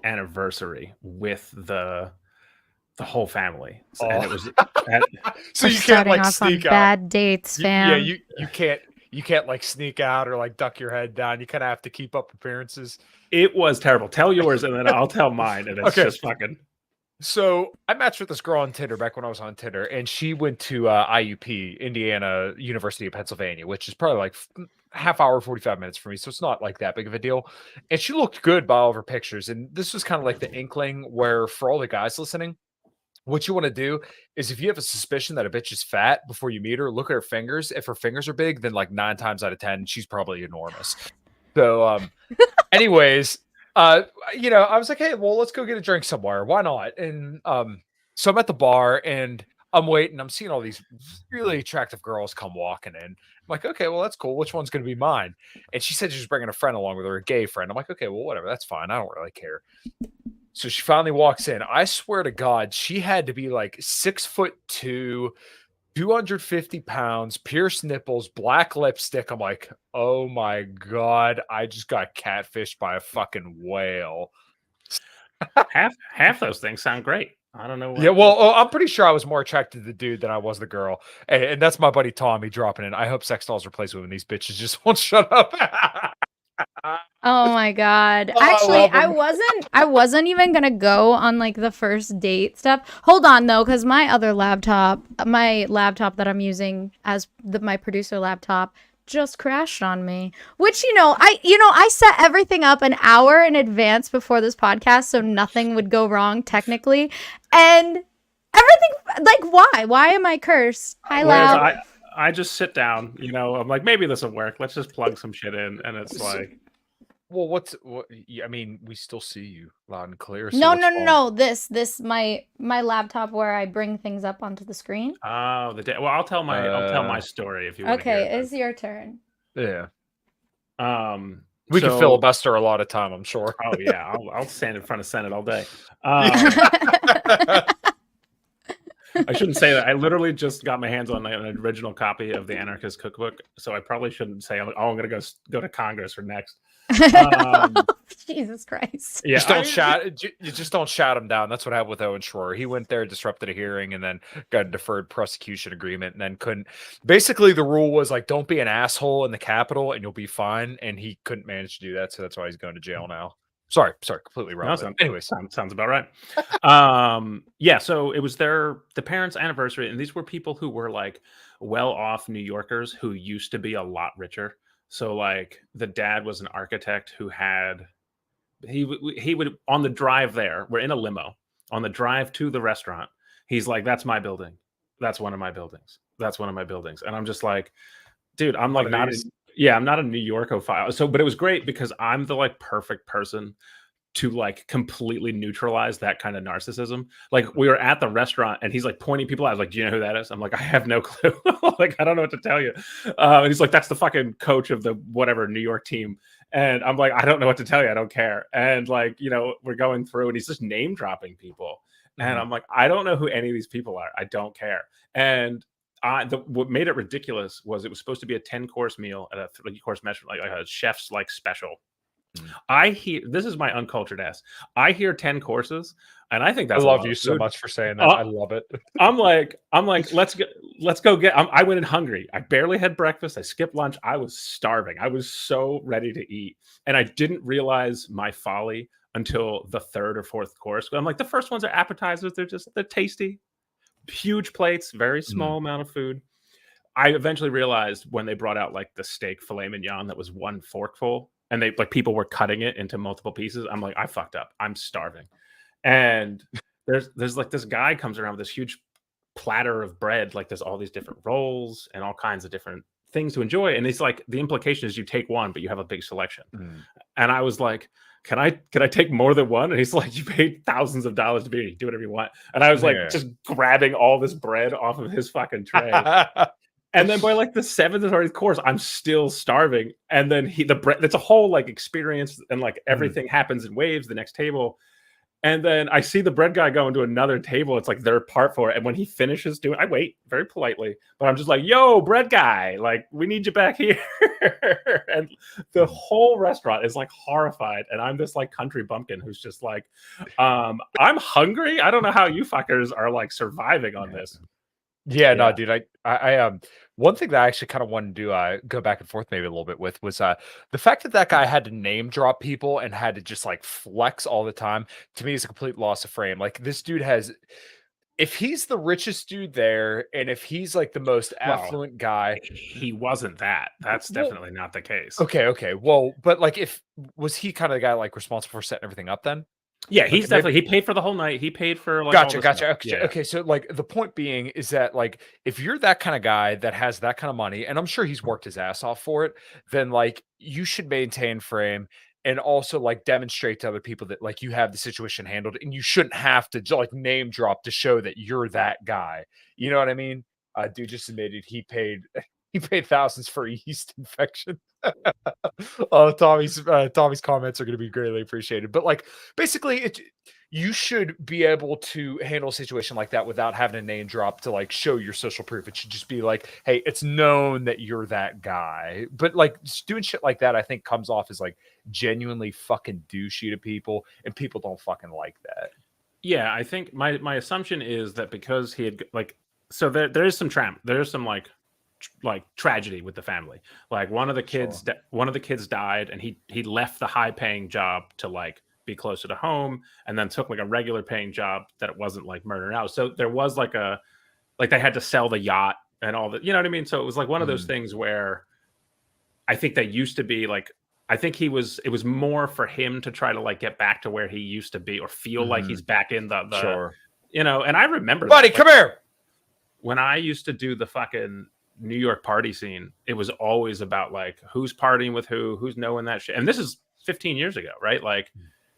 anniversary with the whole family, and Oh, it was at, so We're you can't starting like off on sneak out. bad dates, Yeah, fam. you can't like sneak out or like duck your head down. You kind of have to keep up appearances. it was terrible. Tell yours, and then I'll tell mine, and it's Okay, just fucking. so I matched with this girl on Tinder back when I was on Tinder, and she went to IUP, Indiana University of Pennsylvania, which is probably like half hour, 45 minutes for me. So it's not like that big of a deal. And she looked good by all of her pictures. And this was kind of like the inkling where for all the guys listening, what you want to do is if you have a suspicion that a bitch is fat before you meet her, look at her fingers. If her fingers are big, then like 9 times out of 10, she's probably enormous. So, anyways, I was like, hey, well, let's go get a drink somewhere. Why not? And so I'm at the bar and I'm waiting. I'm seeing all these really attractive girls come walking in. I'm like, okay, well, that's cool. Which one's going to be mine? And she said she was bringing a friend along with her, a gay friend. I'm like, okay, well, whatever. That's fine. I don't really care. So she finally walks in. I swear to God, she had to be like 6'2", 250 pounds, pierced nipples, black lipstick. I'm like, oh my God, I just got catfished by a fucking whale. Half those things sound great. I don't know Yeah, what. well, I'm pretty sure I was more attracted to the dude than I was the girl. And that's my buddy Tommy dropping in. I hope sex dolls replace women. These bitches just won't shut up. Oh my god. Oh, I Actually, love I them. wasn't even gonna go on like the first date stuff. Hold on though, because my other laptop, my laptop that I'm using as my producer laptop, just crashed on me. Which I set everything up an hour in advance before this podcast so nothing would go wrong technically. And everything, like, why? Why am I cursed? Hi, Whereas Lau. I just sit down, I'm like, maybe this will work. Let's just plug some shit in, and it's So- like, Well, yeah, I mean, we still see you loud and clear. So No, what's no, no, wrong? no. This my laptop where I bring things up onto the screen. oh, the day. Well, I'll tell my story if you want to hear Okay, it. it's your turn. Yeah. Then. We can So, filibuster a lot of time, I'm sure. oh yeah, I'll stand in front of Senate all day. I shouldn't say that. I literally just got my hands on an original copy of the Anarchist Cookbook, so I probably shouldn't say, "Oh, I'm going to go to Congress for next." Jesus Christ. Yeah, Just don't shout. You just don't shout him down. That's what happened with Owen Schroer. He went there, disrupted a hearing, and then got a deferred prosecution agreement, and then couldn't. Basically, the rule was like, don't be an asshole in the Capitol, and you'll be fine. And he couldn't manage to do that, so that's why he's going to jail now. Sorry, completely No, wrong. Anyways, sounds about right. Yeah, so it was the parents' anniversary, and these were people who were like well-off New Yorkers who used to be a lot richer. So like the dad was an architect who had he would on the drive there. We're in a limo on the drive to the restaurant. He's like, "That's my building. That's one of my buildings. That's one of my buildings." And I'm just like, dude, I'm like not I'm not a New Yorkophile. So, but it was great because I'm the like perfect person to like completely neutralize that kind of narcissism. Like we were at the restaurant and he's like pointing people out. I was like, do you know who that is? I'm like, I have no clue. Like, I don't know what to tell you. And he's like, that's the fucking coach of the whatever New York team. And I'm like, I don't know what to tell you. I don't care. And like, we're going through and he's just name dropping people. And I'm like, I don't know who any of these people are. I don't care. And what made it ridiculous was it was supposed to be a 10-course meal at a 3-course measurement, like a chef's like special. I hear this is my uncultured ass. I hear 10 courses, and I think that's. I love you so much for saying that. I love it. I'm like, let's go get. I went in hungry. I barely had breakfast. I skipped lunch. I was starving. I was so ready to eat, and I didn't realize my folly until the 3rd or 4th course. I'm like, the first ones are appetizers. They're tasty, huge plates, very small amount of food. I eventually realized when they brought out like the steak filet mignon that was 1 forkful, and they like people were cutting it into multiple pieces. I'm like, I fucked up. I'm starving. And there's like this guy comes around with this huge platter of bread. Like there's all these different rolls and all kinds of different things to enjoy. And it's like the implication is you take one, but you have a big selection. And I was like, can I take more than one? And he's like, you paid thousands of dollars to be here. Do whatever you want. And I was like, just grabbing all this bread off of his fucking tray. And then by like the 7th or 8th course, I'm still starving. And then the bread, it's a whole like experience, and like everything happens in waves. The next table, And then I see the bread guy go into another table. It's like their part for it. And when he finishes doing, I wait very politely, but I'm just like, yo, bread guy, like we need you back here. And the whole restaurant is like horrified. And I'm this like country bumpkin who's just like, I'm hungry. I don't know how you fuckers are like surviving on this. Yeah, no, Yeah. dude. I one thing that I actually kind of wanted to go back and forth maybe a little bit with was the fact that that guy had to name drop people and had to just like flex all the time. To me, is a complete loss of frame. Like this dude has, if he's the richest dude there, and if he's like the most Well, affluent guy, He wasn't that. That's Well, definitely not the case. okay. Well, but like, if was he kind of the guy like responsible for setting everything up then? Yeah, Like, he's maybe- definitely, he paid for the whole night. He paid for like all Gotcha, this gotcha. stuff. Okay, Yeah. okay, so like the point being is that like if you're that kind of guy that has that kind of money, and I'm sure he's worked his ass off for it, then like you should maintain frame and also like demonstrate to other people that like you have the situation handled, and you shouldn't have to like name drop to show that you're that guy. You know what I mean? Dude just admitted he paid thousands for a yeast infection. Oh, Tommy's comments are going to be greatly appreciated. But like, basically, you should be able to handle a situation like that without having a name drop to like show your social proof. It should just be like, hey, it's known that you're that guy. But like, just doing shit like that, I think comes off as like genuinely fucking douchey to people, and people don't fucking like that. Yeah, I think my assumption is that because he had like, so there is some there's some like tragedy with the family. Like one of the kids died, and he left the high paying job to like be closer to home, and then took like a regular paying job that it wasn't like murder out. So there was like they had to sell the yacht and all that, you know what I mean? So it was like one of those things where I think they used to be like, I think it was more for him to try to like get back to where he used to be, or feel like he's back in the Sure. you know. And I remember Buddy, that, come like, here. when I used to do the fucking New York party scene, it was always about like who's partying with who's knowing that shit. And this is 15 years ago, right? Like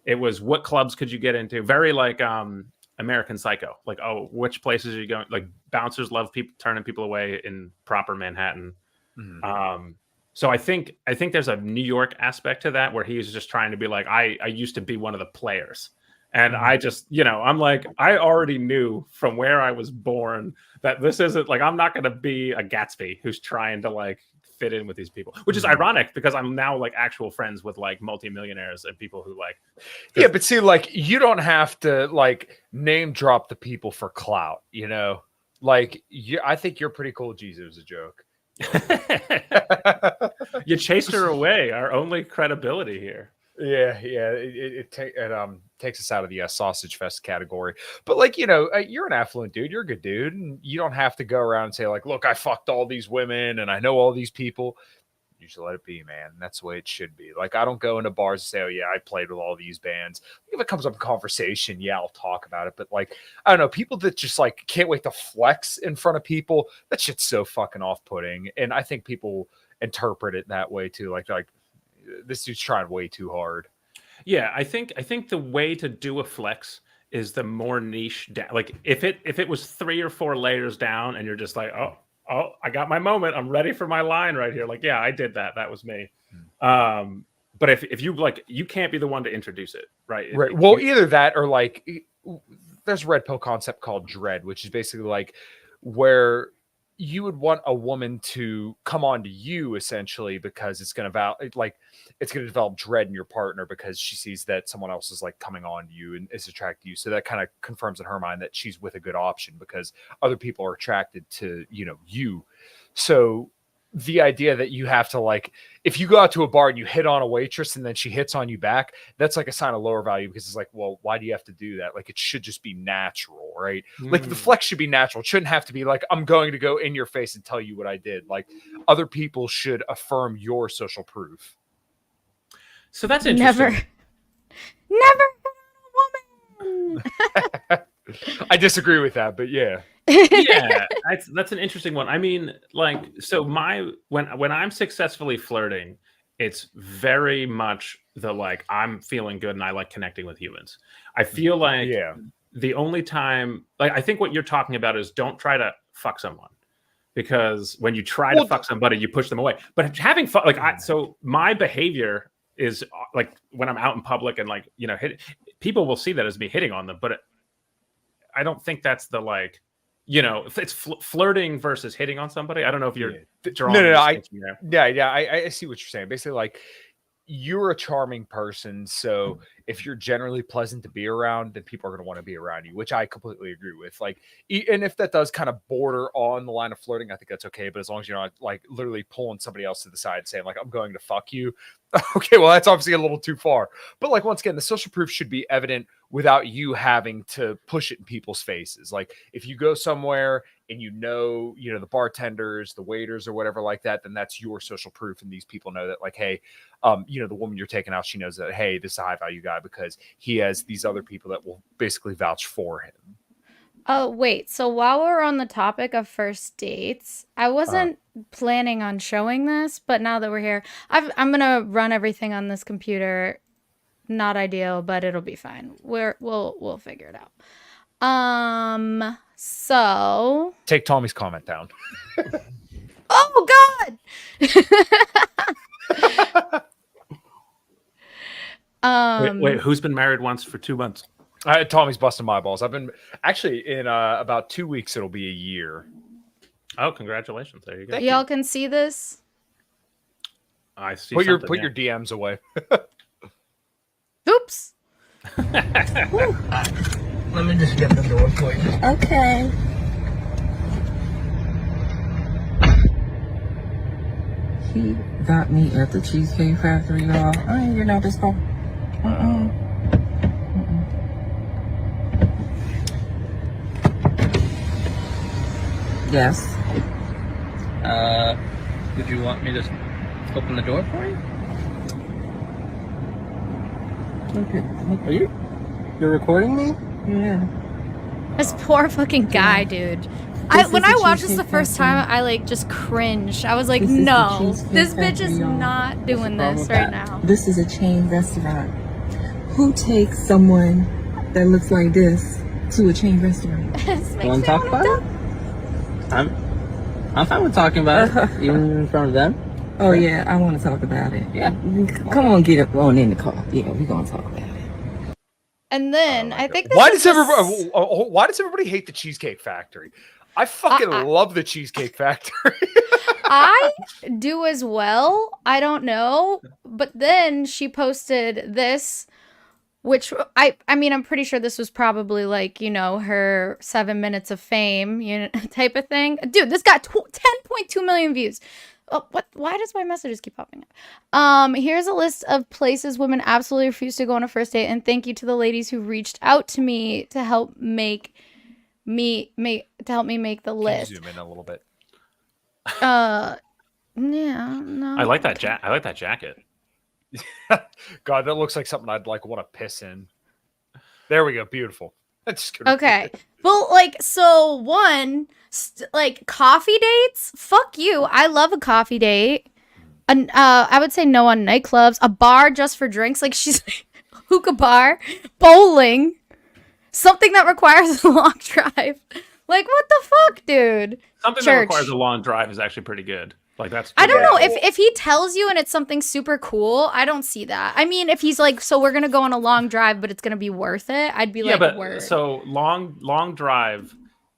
it was what clubs could you get into? Very like American Psycho. Like, oh, which places are you going? Like bouncers love people turning people away in proper Manhattan. So I think there's a New York aspect to that where he's just trying to be like, I used to be one of the players. And I just, you know, I'm like, I already knew from where I was born that this isn't like, I'm not going to be a Gatsby who's trying to like fit in with these people, which is ironic because I'm now like actual friends with like multimillionaires and people who like. Yeah, but see, like you don't have to like name drop the people for clout, you know? Like I think you're pretty cool. Jesus, a joke. You chased her away. Our only credibility here. Yeah, it takes us out of the sausage fest category. But like, you know, you're an affluent dude. You're a good dude, and you don't have to go around and say like, "Look, I fucked all these women, and I know all these people." You should let it be, man. That's the way it should be. Like, I don't go into bars and say, "Oh yeah, I played with all these bands." If it comes up in conversation, yeah, I'll talk about it. But like, I don't know, people that just like can't wait to flex in front of people, that shit's so fucking off-putting. And I think people interpret it that way too. Like this dude's trying way too hard. Yeah, I think the way to do a flex is the more niche like if it was 3 or 4 layers down and you're just like, oh, I got my moment, I'm ready for my line right here, like, yeah, I did that was me. But if you like, you can't be the one to introduce it, right? Well, either that or like there's a red pill concept called dread, which is basically like where you would want a woman to come on to you essentially because it's going to develop dread in your partner because she sees that someone else is like coming on to you and is attracted to you. So that kind of confirms in her mind that she's with a good option because other people are attracted to, you know, you. So the idea that you have to like, if you go out to a bar and you hit on a waitress and then she hits on you back, that's like a sign of lower value because it's like, well, why do you have to do that? Like it should just be natural, right? Like the flex should be natural. It shouldn't have to be like, I'm going to go in your face and tell you what I did. Like other people should affirm your social proof. So that's interesting. Never been a woman. I disagree with that, but yeah. Yeah, that's an interesting one. I mean, like, so when I'm successfully flirting, it's very much the like I'm feeling good and I like connecting with humans. I feel like the only time, like, I think what you're talking about is don't try to fuck someone, because when you try to fuck somebody, you push them away. But having fun, like, so my behavior is like when I'm out in public and like, you know, people will see that as me hitting on them, but I don't think that's the like, you know, if it's flirting versus hitting on somebody. I don't know if you're drawing. No. I I see what you're saying. Basically, like, you're a charming person, so if you're generally pleasant to be around, then people are going to want to be around you, which I completely agree with. Like, and if that does kind of border on the line of flirting, I think that's okay. But as long as you're not like literally pulling somebody else to the side and saying like, I'm going to fuck you. Okay, well, that's obviously a little too far. But like, once again, the social proof should be evident without you having to push it in people's faces. Like, if you go somewhere and you know, the bartenders, the waiters or whatever like that, then that's your social proof. And these people know that like, hey, the woman you're taking out, she knows that, hey, this is a high value guy because he has these other people that will basically vouch for him. Oh, wait. So while we're on the topic of first dates, I wasn't planning on showing this, but now that we're here, I'm going to run everything on this computer. Not ideal, but it'll be fine. We'll figure it out. So take Tommy's comment down. Oh God. Wait, who's been married once for 2 months? Tommy's busting my balls. I've been actually in about 2 weeks. It'll be a year. Oh, congratulations! There you go. Y'all can see this. I see. Put your DMs away. Oops. Let me just get the door for you. Okay. He got me at the Cheesecake Factory, y'all. I ain't getting out this car. Yes. Would you want me to open the door for you? Okay. You're recording me? Yeah. This poor fucking guy, dude. When I watched this the first time, I like just cringed. I was like, no, this bitch is not doing this right now. This is a chain restaurant. Who takes someone that looks like this to a chain restaurant? You want to talk about it? I'm fine with talking about it, even in front of them. Oh yeah, I want to talk about it. Yeah, come on, get up on in the car. Yeah, we're gonna talk about it. And then I think why does everybody hate the Cheesecake Factory? I fucking love the Cheesecake Factory. I do as well. I don't know, but then she posted this, which I mean, I'm pretty sure this was probably like, her 7 minutes of fame, type of thing. Dude, this got 10.2 million views. Oh, what? Why does my messages keep popping up? Here's a list of places women absolutely refuse to go on a first date, and thank you to the ladies who reached out to me to help make me make the list. Can you zoom in a little bit? Yeah, no. I like that jacket. God, that looks like something I'd like want to piss in. There we go. Beautiful. That's okay. Well, so one, coffee dates. Fuck you. I love a coffee date. And I would say no on nightclubs. A bar just for drinks. She's hookah bar, bowling, something that requires a long drive. What the fuck, dude? Something that requires a long drive is actually pretty good. I don't know if he tells you and it's something super cool. I don't see that. I mean, if he's like, so we're gonna go on a long drive, but it's gonna be worth it. I'd be word. So long drive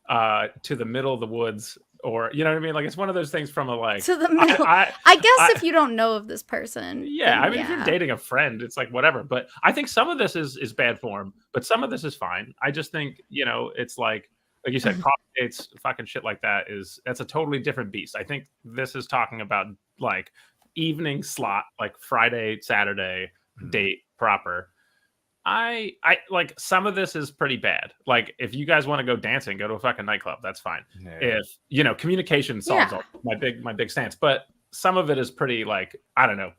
to the middle of the woods, or you know what I mean? It's one of those things from a to the middle. I guess if you don't know of this person. Yeah, I mean, if you're dating a friend, it's whatever. But I think some of this is bad form, but some of this is fine. I just think it's like you said, coffee dates, fucking shit like that's a totally different beast. I think this is talking about evening slot, Friday, Saturday date proper. I some of this is pretty bad. If you guys want to go dancing, go to a fucking nightclub. That's fine. Yeah. If communication solves all my big stance, but some of it is pretty I don't know,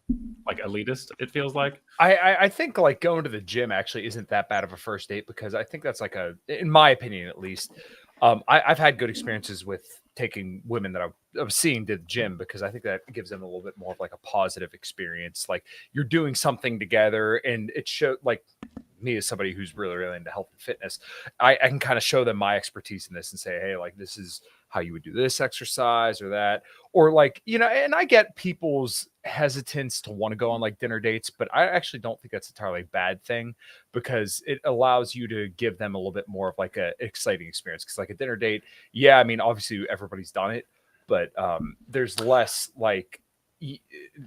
elitist. It feels like. I think going to the gym actually isn't that bad of a first date because I think that's in my opinion at least. I've had good experiences with taking women that I've seen to the gym because I think that gives them a little bit more of a positive experience. You're doing something together, and it showed me as somebody who's really into health and fitness. I can kind of show them my expertise in this and say, hey, this is how you would do this exercise or that, or like, and I get people's hesitance to want to go on like dinner dates, but I actually don't think that's entirely a bad thing, because it allows you to give them a little bit more of like a exciting experience. Because like a dinner date, yeah, I mean, obviously everybody's done it, but there's less like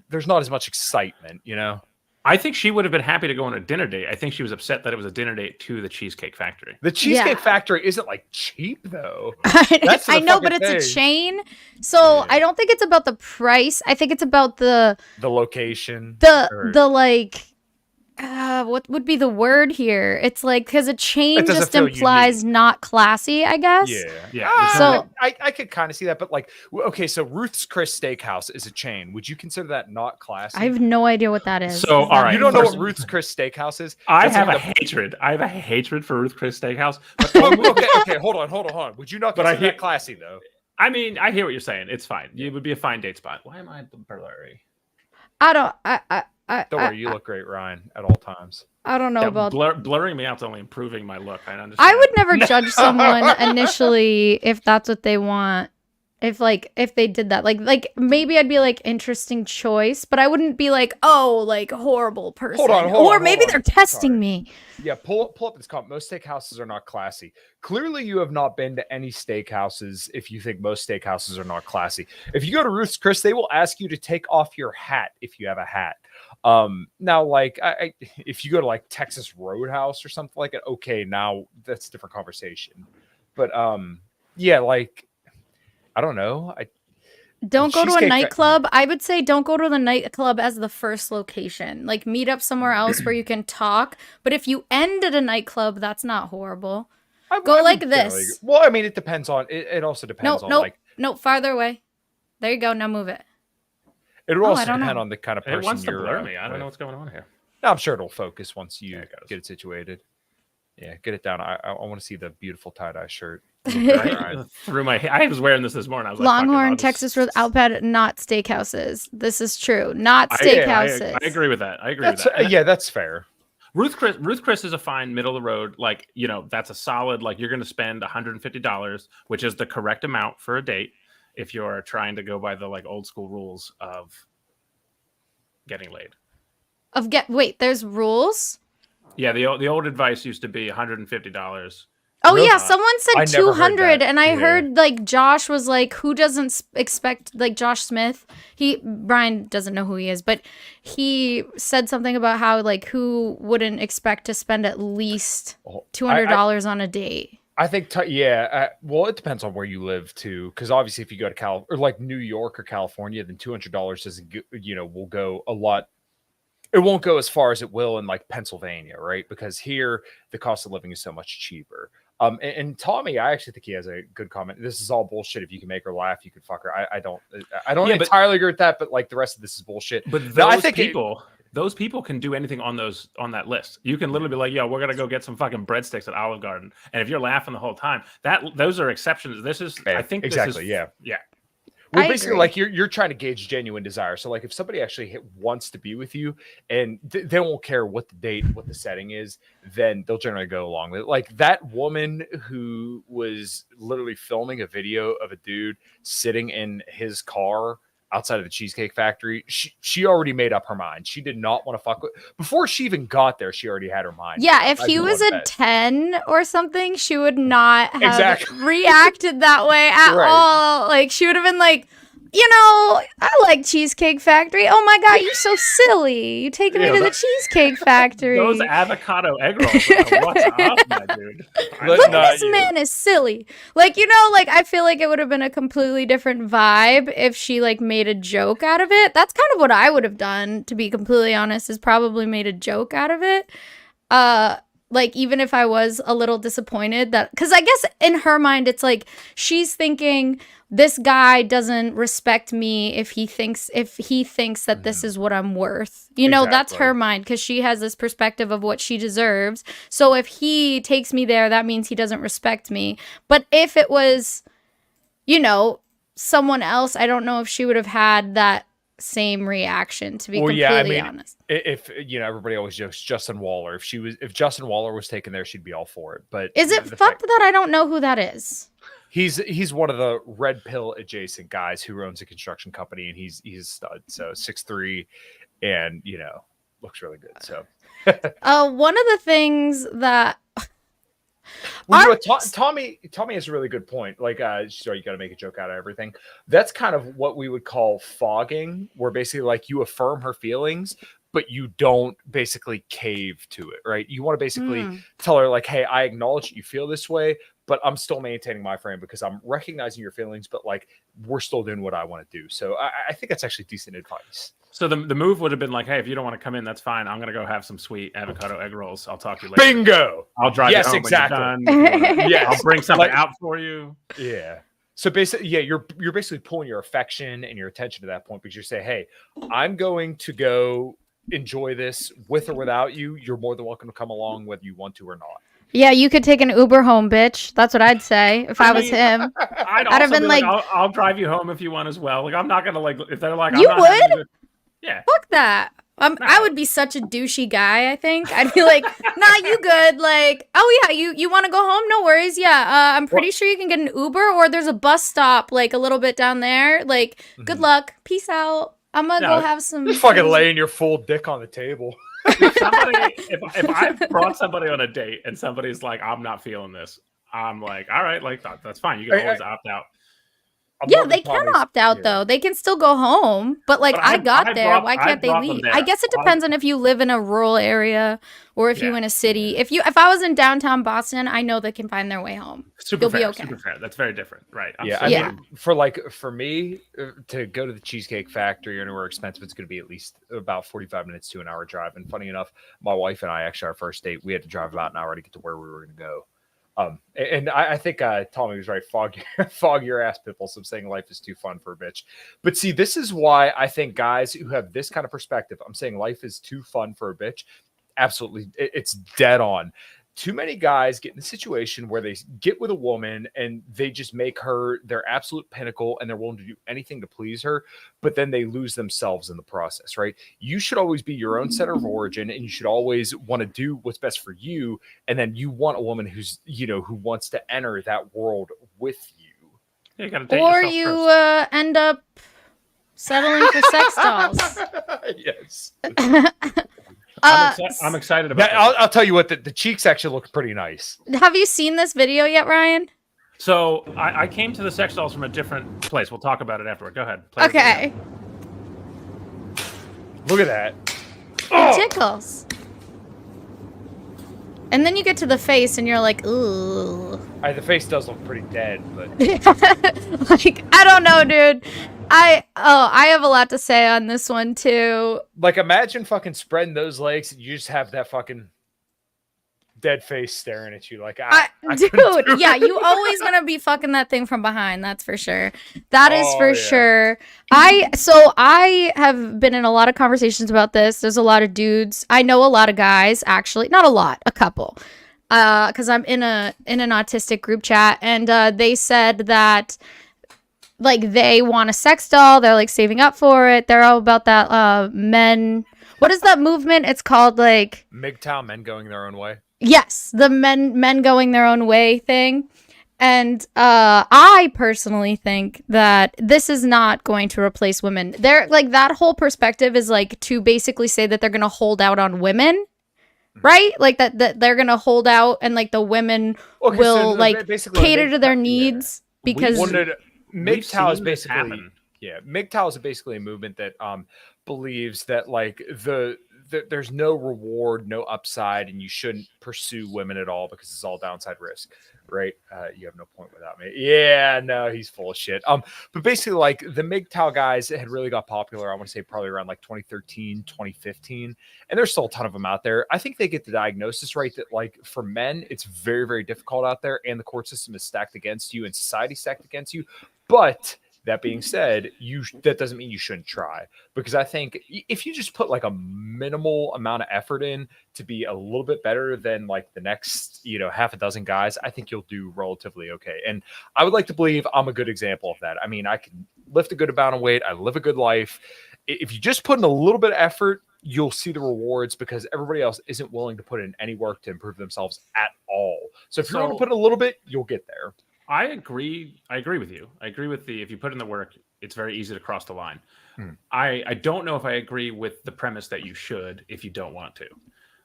there's not as much excitement, I think she would have been happy to go on a dinner date. I think she was upset that it was a dinner date to the Cheesecake Factory. The Cheesecake Factory isn't like cheap though. I know, but it's a chain, so I don't think it's about the price. I think it's about the location, the like. What would be the word here? It's like, because a chain just implies not classy, I guess. Yeah. So I could kind of see that, but like, okay, so Ruth's Chris Steakhouse is a chain. Would you consider that not classy? I have no idea what that is. So, all right, you don't know what Ruth's Chris Steakhouse is? I have a hatred. I have a hatred for Ruth's Chris Steakhouse. Okay, hold on. Would you not consider that classy though? I mean, I hear what you're saying. It's fine. It would be a fine date spot. Why am I blurry? Don't worry, you look great, Ryan, at all times. I don't know about blurring me out's only improving my look. I understand. I would never judge someone initially if that's what they want. If they did that, like maybe I'd be like, interesting choice, but I wouldn't be like, oh, like horrible person. Hold on, maybe they're testing me. Yeah, pull up this comment. Most steakhouses are not classy. Clearly, you have not been to any steakhouses if you think most steakhouses are not classy. If you go to Ruth's Chris, they will ask you to take off your hat if you have a hat. Now, like, if you go to like Texas Roadhouse or something like it, okay, now that's a different conversation. But yeah, like, I don't know. Don't go to a nightclub. I would say don't go to the nightclub as the first location. Like, meet up somewhere else where you can talk. But if you end at a nightclub, that's not horrible. Go like this. Well, I mean, it depends on it. Also depends on no, farther away. There you go. Now move it. It would also depend on the kind of person it wants to you're blur me. I don't know what's going on here. No, I'm sure it'll focus once you get it situated. Yeah, get it down. I want to see the beautiful tie-dye shirt. Through my I was wearing this morning. I was Longhorn, like, Texas Road, Alpad, not steakhouses. This is true. Not steakhouses. I agree with that. With that. Yeah, that's fair. Ruth Chris is a fine middle of the road. Like, that's a solid, like, you're going to spend $150, which is the correct amount for a date if you're trying to go by the like old school rules of getting laid. Wait, there's rules? Yeah, the old advice used to be $150. Oh yeah, someone said 200, and I heard like Josh was like, who doesn't expect, like Josh Smith? Brian doesn't know who he is, but he said something about how like who wouldn't expect to spend at least $200 on a date. I think, well, it depends on where you live too, because obviously if you go to or like New York or California, then $200 doesn't, will go a lot. It won't go as far as it will in like Pennsylvania, right? Because here the cost of living is so much cheaper. And Tommy, I actually think he has a good comment. This is all bullshit. If you can make her laugh, you can fuck her. I don't entirely agree with that, but like the rest of this is bullshit. But those people can do anything on that list. You can literally be like, "Yo, we're gonna go get some fucking breadsticks at Olive Garden," and if you're laughing the whole time, those are exceptions. This is, I think, exactly, yeah. Well, basically, like you're trying to gauge genuine desire. So, like, if somebody actually wants to be with you, and they won't care what the date, what the setting is, then they'll generally go along with it. Like that woman who was literally filming a video of a dude sitting in his car outside of the Cheesecake Factory. She already made up her mind. She did not want to fuck with. Before she even got there, she already had her mind. Yeah, if he was a 10 or something, she would not have reacted that way at all. Like, she would have been like, I like Cheesecake Factory. Oh my God, you're so silly. You taking me to the Cheesecake Factory. Those avocado egg rolls. What's up, my dude? Look, this man is silly. Like, like I feel like it would have been a completely different vibe if she like made a joke out of it. That's kind of what I would have done, to be completely honest, is probably made a joke out of it. Like, even if I was a little disappointed because I guess in her mind, it's like she's thinking this guy doesn't respect me if he thinks that this is what I'm worth. That's her mind, because she has this perspective of what she deserves. So if he takes me there, that means he doesn't respect me. But if it was, someone else, I don't know if she would have had that same reaction, to be completely honest. If everybody always jokes Justin Waller. If Justin Waller was taken there, she'd be all for it. But is it fucked that I don't know who that is? He's one of the red pill adjacent guys who owns a construction company, and he's a stud. So 6'3", and looks really good. So One of the things that Tommy has a really good point. Like, sorry, you got to make a joke out of everything. That's kind of what we would call fogging, where basically like you affirm her feelings, but you don't basically cave to it, right? You want to basically tell her like, hey, I acknowledge that you feel this way, but I'm still maintaining my frame because I'm recognizing your feelings, but like we're still doing what I want to do. So I think that's actually decent advice. So the move would have been like, hey, if you don't want to come in, that's fine. I'm gonna go have some sweet avocado egg rolls. I'll talk to you later. Bingo. I'll drive you home when you're done. Yes. I'll bring something out for you. Yeah. So basically, yeah, you're basically pulling your affection and your attention to that point because you say, hey, I'm going to go enjoy this with or without you. You're more than welcome to come along whether you want to or not. Yeah, you could take an Uber home, bitch. That's what I'd say if I was him. I'd have also been be like, I'll drive you home if you want as well. Like, I'm not gonna like if they're like, You I'm not having would? to- yeah. fuck that. I would be such a douchey guy, I think. I'd be like, nah, you good. Like, oh yeah, you want to go home? No worries. Yeah, I'm pretty sure you can get an Uber or there's a bus stop like a little bit down there. Like, good luck. Peace out. I'm gonna go have some. Just fucking laying your full dick on the table. If I've brought somebody on a date and somebody's like, I'm not feeling this, I'm like, all right, like that's fine. You can always opt out. Yeah, they can opt out though. They can still go home, but like I got there. Why can't they leave? I guess it depends on if you live in a rural area or if you in a city. If I was in downtown Boston, I know they can find their way home. Super You'll fair, be okay. super fair. That's very different, right? I mean, for me to go to the Cheesecake Factory or anywhere expensive, it's going to be at least about 45 minutes to an hour drive. And funny enough, my wife and I actually our first date, we had to drive about an hour to get to where we were going to go. And I think Tommy was right. Fog your ass, Pipple. So I'm saying life is too fun for a bitch. But see, this is why I think guys who have this kind of perspective, I'm saying life is too fun for a bitch. Absolutely, it's dead on. Too many guys get in a situation where they get with a woman and they just make her their absolute pinnacle and they're willing to do anything to please her, but then they lose themselves in the process, right? You should always be your own center of origin and you should always want to do what's best for you. And then you want a woman who's, who wants to enter that world with you. Yeah, you gotta date Or yourself you first. end up settling for sex dolls. Yes. I'm excited about that. I'll tell you what, the cheeks actually look pretty nice. Have you seen this video yet, Ryan? So I came to the sex dolls from a different place. We'll talk about it afterward. Go ahead. Play the Okay. Look at that. It tickles. And then you get to the face and you're like, ooh. The face does look pretty dead, but Like, I don't know, dude. I have a lot to say on this one too. like imagine fucking spreading those legs and you just have that fucking dead face staring at you like Dude, yeah, you always gonna be fucking that thing from behind, that's for sure. That is for sure. I have been in a lot of conversations about this. There's a lot of dudes. I know a lot of guys, actually. Not a lot, a couple. Because I'm in an autistic group chat, and they said that like they want a sex doll, they're like saving up for it. They're all about that men. What is that movement? It's called like MGTOW, men going their own way. Yes, the men going their own way thing. And I personally think that this is not going to replace women. They're like that whole perspective is like to basically say that they're going to hold out on women, right? Like that they're going to hold out and like the women will like cater to their needs because MGTOW is basically MGTOW is basically a movement that believes that like there's no reward, no upside, and you shouldn't pursue women at all because it's all downside risk, right? You have no point without me. Yeah, no, he's full of shit. But basically, like the MGTOW guys had really got popular. I want to say probably around like 2013, 2015, and there's still a ton of them out there. I think they get the diagnosis right that like for men, it's very, very difficult out there, and the court system is stacked against you, and society stacked against you. But that being said, that doesn't mean you shouldn't try, because I think if you just put like a minimal amount of effort in to be a little bit better than like the next, half a dozen guys, I think you'll do relatively okay. And I would like to believe I'm a good example of that. I mean, I can lift a good amount of weight. I live a good life. If you just put in a little bit of effort, you'll see the rewards because everybody else isn't willing to put in any work to improve themselves at all. So if you're willing to put in a little bit, you'll get there. I agree. I agree with you. I agree with the if you put in the work, it's very easy to cross the line. Hmm. I don't know if I agree with the premise that you should if you don't want to.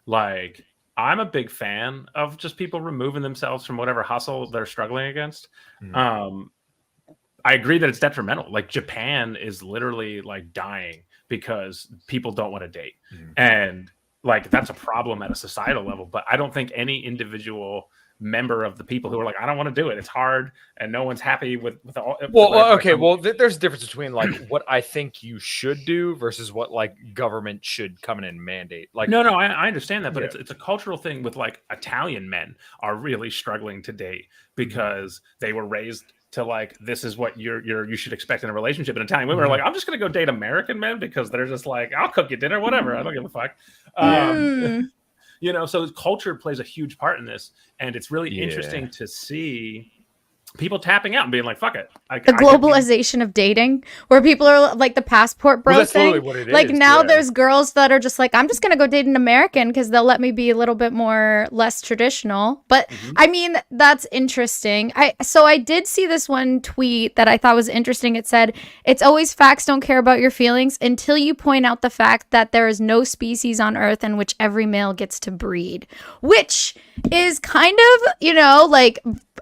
Like, I'm a big fan of just people removing themselves from whatever hustle they're struggling against. Hmm. I agree that it's detrimental. Like, Japan is literally like dying because people don't want to date. Mhm. And like that's a problem at a societal level, but I don't think any individual member of the people who are like, I don't want to do it. It's hard and no one's happy with all Well, okay. Well, there's a difference between like what I think you should do versus what like government should come in and mandate. Like, no, I understand that, but Yeah. it's a cultural thing with like Italian men are really struggling to date because they were raised to like this is what you should expect in a relationship. And Italian women are like, I'm just gonna go date American men because they're just like, I'll cook you dinner, whatever. I don't give a fuck. You know, so culture plays a huge part in this, and it's really interesting to see people tapping out and being like, "Fuck it." The globalization of dating, where people are like the passport bro that's thing. totally what it Like is, now, yeah. there's girls that are just like, I'm just gonna go date an American because they'll let me be a little bit more less traditional. But I mean, that's interesting. I did see this one tweet that I thought was interesting. It said, "It's always facts don't care about your feelings until you point out the fact that there is no species on Earth in which every male gets to breed," which is kind of, you know, like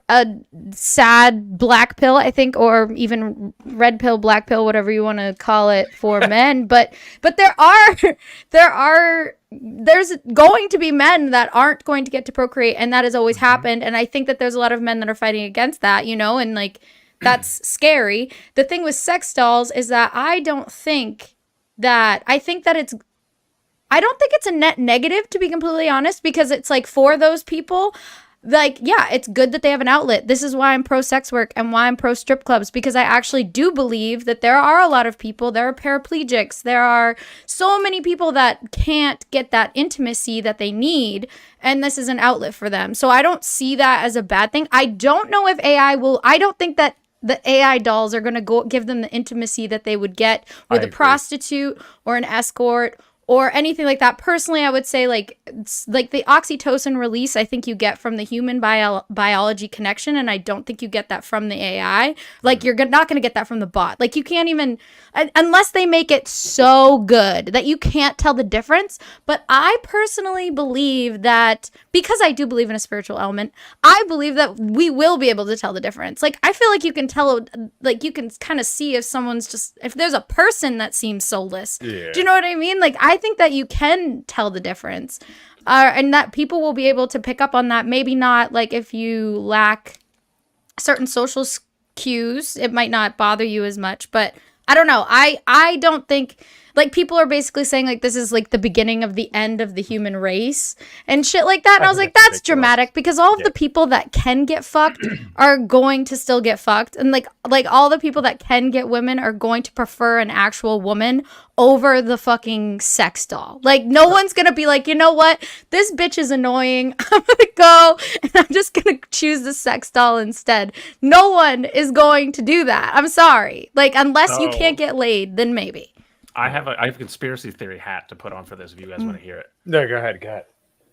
a sad black pill, I think, or even red pill, black pill, whatever you want to call it for men. But there's going to be men that aren't going to get to procreate, and that has always happened. And I think that there's a lot of men that are fighting against that, you know, and like that's scary. The thing with sex dolls is that I don't think that it's a net negative, to be completely honest, because it's like for those people, like, yeah, it's good that they have an outlet. This is why I'm pro sex work and why I'm pro strip clubs, because I actually do believe that there are a lot of people, there are paraplegics, there are so many people that can't get that intimacy that they need, and this is an outlet for them. So I don't see that as a bad thing. I don't know if I don't think that the AI dolls are going to go give them the intimacy that they would get with a prostitute or an escort or anything like that. Personally, I would say like the oxytocin release, I think you get from the human biology connection, and I don't think you get that from the AI. Like you're not going to get that from the bot. Like you can't even, unless they make it so good that you can't tell the difference. But I personally believe that, because I do believe in a spiritual element, I believe that we will be able to tell the difference. Like I feel like you can tell, like you can kind of see if if there's a person that seems soulless. Yeah. Do you know what I mean? Like I think that you can tell the difference, and that people will be able to pick up on that. Maybe not like if you lack certain social cues, it might not bother you as much. But I don't know. I don't think, like, people are basically saying like this is like the beginning of the end of the human race and shit like that. And I was like, that's dramatic, because all of the people that can get fucked are going to still get fucked, and like all the people that can get women are going to prefer an actual woman over the fucking sex doll. Like no one's gonna be like, you know what, this bitch is annoying, I'm gonna go and I'm just gonna choose the sex doll instead. No one is going to do that. I'm sorry. Like unless you can't get laid, then maybe. I have a conspiracy theory hat to put on for this if you guys want to hear it. No, go ahead.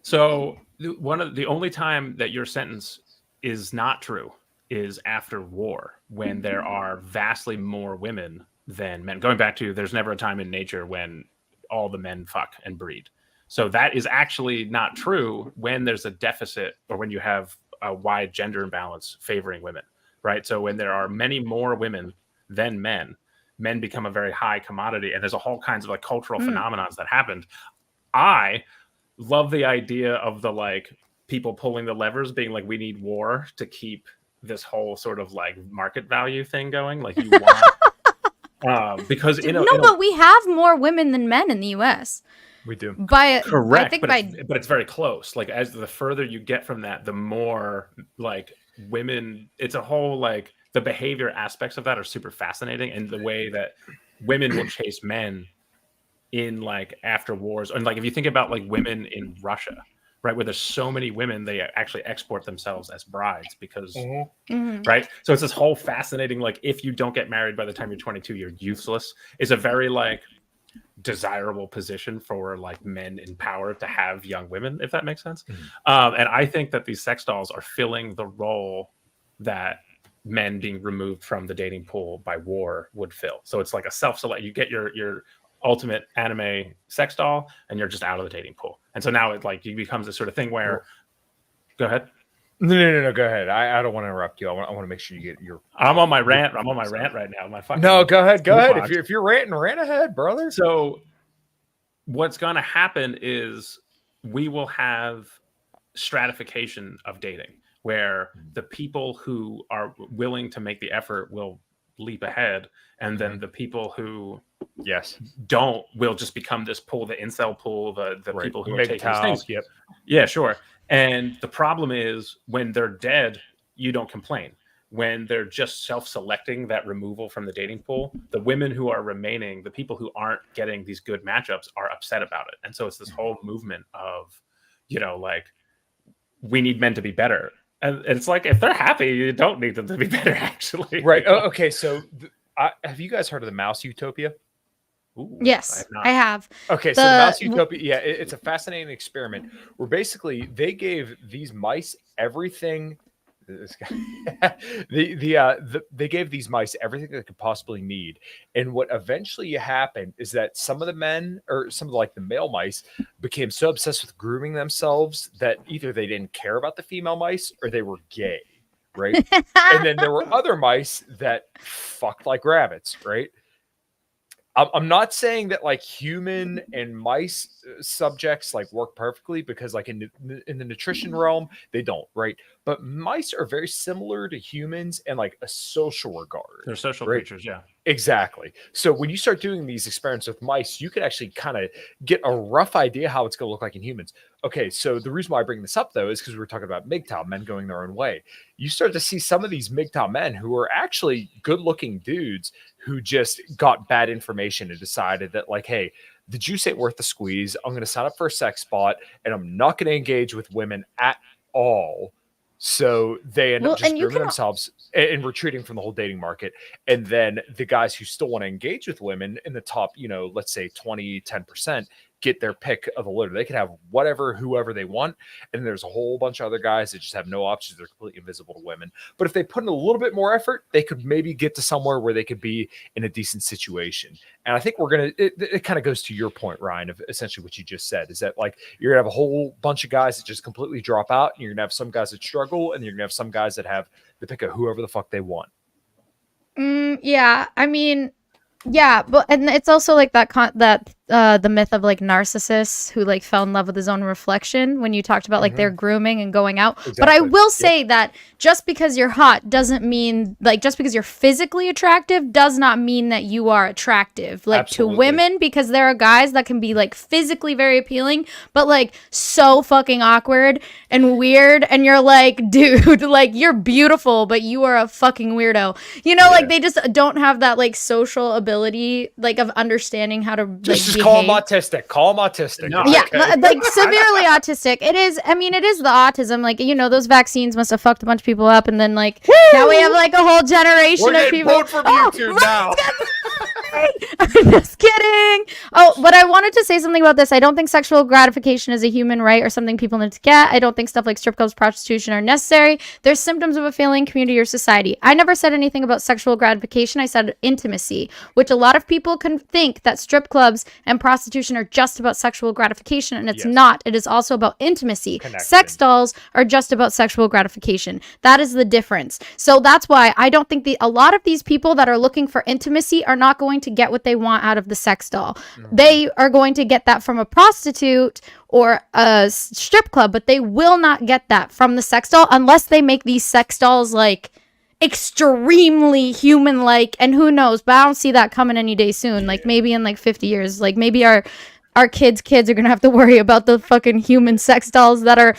So the only time that your sentence is not true is after war, when there are vastly more women than men. Going back to, there's never a time in nature when all the men fuck and breed. So that is actually not true when there's a deficit or when you have a wide gender imbalance favoring women, right? So when there are many more women than men become a very high commodity, and there's a whole kinds of like cultural phenomenons that happened. I love the idea of the like people pulling the levers being like, we need war to keep this whole sort of like market value thing going. Like you want because but we have more women than men in the US. We do. Correct, I think but it's very close. Like as the further you get from that, the more like women, it's a whole like the behavior aspects of that are super fascinating, and the way that women will chase men in like after wars. And like if you think about like women in Russia, right, where there's so many women, they actually export themselves as brides because right. So it's this whole fascinating, like if you don't get married by the time you're 22, you're useless, is a very like desirable position for like men in power to have young women, if that makes sense. And I think that these sex dolls are filling the role that men being removed from the dating pool by war would fill. So it's like a self-select. You get your ultimate anime sex doll, and you're just out of the dating pool. And so now it becomes this sort of thing where. Go ahead. No. Go ahead. I don't want to interrupt you. I want to make sure you get your. I'm on my rant. I'm on my rant right now. My fucking. No, go ahead. Go ahead. If you're ranting, rant ahead, brother. So, what's going to happen is we will have stratification of dating, where the people who are willing to make the effort will leap ahead, and then the people who don't will just become this pool, the incel pool, the people who are taking these things. Yep. Yeah, sure. And the problem is when they're dead, you don't complain. When they're just self-selecting that removal from the dating pool, the women who are remaining, the people who aren't getting these good matchups are upset about it. And so it's this whole movement of, we need men to be better. And it's like, if they're happy, you don't need them to be better, actually. Right. Okay. So have you guys heard of the Mouse Utopia? Ooh, Yes, I have. Okay, so the Mouse Utopia, it's a fascinating experiment where basically they gave these mice everything. They gave these mice everything they could possibly need, and what eventually happened is that some of the men, or some of the male mice, became so obsessed with grooming themselves that either they didn't care about the female mice or they were gay, right? And then there were other mice that fucked like rabbits, right? I'm not saying that human and mice subjects work perfectly, because in the nutrition realm they don't, right? But mice are very similar to humans in a social regard. They're social right? creatures, yeah. Exactly. So when you start doing these experiments with mice, you can actually kind of get a rough idea how it's going to look like in humans. Okay, so the reason why I bring this up, though, is because we were talking about MGTOW, men going their own way. You start to see some of these MGTOW men who are actually good-looking dudes who just got bad information and decided that, hey, the juice ain't worth the squeeze. I'm going to sign up for a sex bot, and I'm not going to engage with women at all. So they end up just grooming themselves and retreating from the whole dating market. And then the guys who still want to engage with women in the top, let's say 10%, get their pick of the litter. They can have whoever they want. And there's a whole bunch of other guys that just have no options. They're completely invisible to women. But if they put in a little bit more effort, they could maybe get to somewhere where they could be in a decent situation. And I think it kind of goes to your point, Ryan, of essentially what you just said, is that you're gonna have a whole bunch of guys that just completely drop out, and you're gonna have some guys that struggle, and you're gonna have some guys that have the pick of whoever the fuck they want. Yeah, I mean, yeah, but and it's also the myth of narcissists who fell in love with his own reflection, when you talked about their grooming and going out. Exactly. But I will say that just because you're hot doesn't mean just because you're physically attractive does not mean that you are attractive to women, because there are guys that can be physically very appealing but so fucking awkward and weird, and you're dude, you're beautiful but you are a fucking weirdo, they just don't have that social ability of understanding how to just call him autistic. Call him autistic. No, yeah, okay. Severely autistic. It is. I mean, it is the autism. Those vaccines must have fucked a bunch of people up, and then now we have a whole generation of people. Vote from YouTube now. I'm just kidding. Oh, but I wanted to say something about this. I don't think sexual gratification is a human right or something people need to get. I don't think stuff like strip clubs, prostitution are necessary. They're symptoms of a failing community or society. I never said anything about sexual gratification. I said intimacy, which a lot of people can think that strip clubs and prostitution are just about sexual gratification, and it's not. It is also about intimacy. Connection. Sex dolls are just about sexual gratification. That is the difference. So that's why I don't think a lot of these people that are looking for intimacy are not going to get what they want out of the sex doll. Mm-hmm. They are going to get that from a prostitute or a strip club, but they will not get that from the sex doll unless they make these sex dolls extremely human-like, and who knows, but I don't see that coming any day soon. Maybe in 50 years, maybe our kids are gonna have to worry about the fucking human sex dolls that are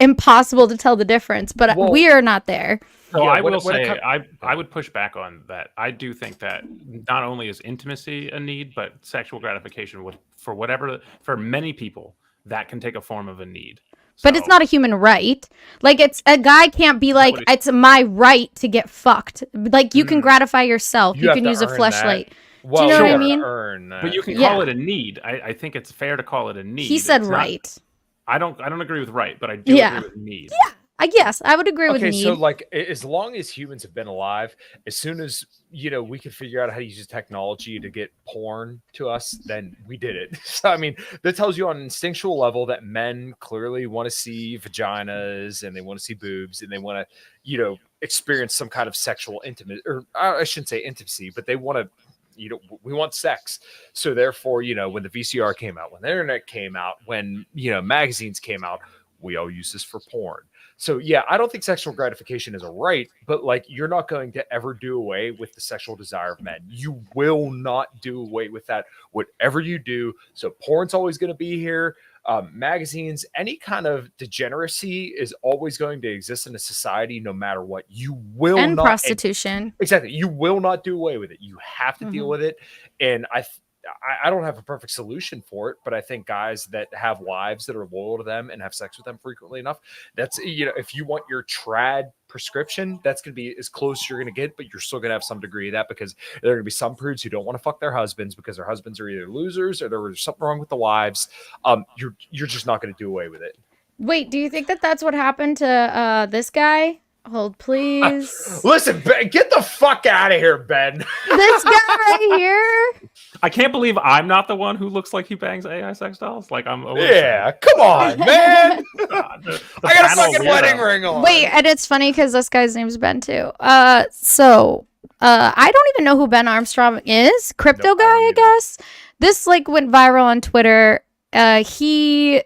impossible to tell the difference, but we are not there. So I will say, I would push back on that. I do think that not only is intimacy a need, but sexual gratification would, for many people, that can take a form of a need. But it's not a human right. It's a guy can't be it's my right to get fucked. You can gratify yourself. You can use a fleshlight. Well, do you know what I mean? But you can call it a need. I think it's fair to call it a need. He said right. I don't agree with right, but I do agree with need. Yeah. Yes, I would agree with Okay, need. so like as long as humans have been alive, as soon as we could figure out how to use technology to get porn to us, then we did it. So I mean, that tells you on an instinctual level that men clearly want to see vaginas and they want to see boobs and they want to, experience some kind of sexual intimate, or I shouldn't say intimacy, but they want to. We want sex. So therefore, when the VCR came out, when the internet came out, when magazines came out, we all use this for porn. So yeah, I don't think sexual gratification is a right, but like you're not going to ever do away with the sexual desire of men. You will not do away with that, whatever you do. So porn's always going to be here. Magazines, any kind of degeneracy is always going to exist in a society, no matter what. You will and not prostitution. exactly. You will not do away with it. You have to deal Mhm. with it. And I don't have a perfect solution for it, but I think guys that have wives that are loyal to them and have sex with them frequently enough, that's, if you want your trad prescription, that's going to be as close as you're going to get, but you're still going to have some degree of that because there are going to be some prudes who don't want to fuck their husbands because their husbands are either losers or there was something wrong with the wives. You're just not going to do away with it. Wait, do you think that that's what happened to this guy? Hold, please. Listen, Ben, get the fuck out of here, Ben. This guy right here. I can't believe I'm not the one who looks like he bangs AI sex dolls. Like I'm. always Yeah, come on, man. God, the I got a panel fucking weirdo. wedding ring on. Wait, and it's funny because this guy's name's Ben too. So I don't even know who Ben Armstrong is. Crypto Nope, I guy, don't I either. guess. This like went viral on Twitter. He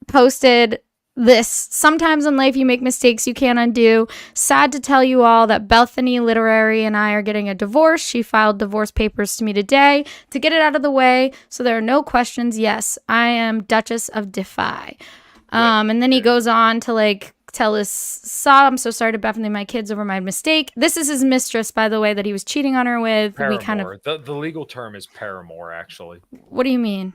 posted this: sometimes in life you make mistakes you can't undo. Sad to tell you all that Bethany Literary and I are getting a divorce. She filed divorce papers to me today to get it out of the way so there are no questions. Yes, I am Duchess of Defy. And then he goes on to like tell his sob, I'm so sorry to Bethany, my kids, over my mistake. This is his mistress, by the way, that he was cheating on her with. Paramour. We kind of, The legal term is paramour, actually. what do you mean?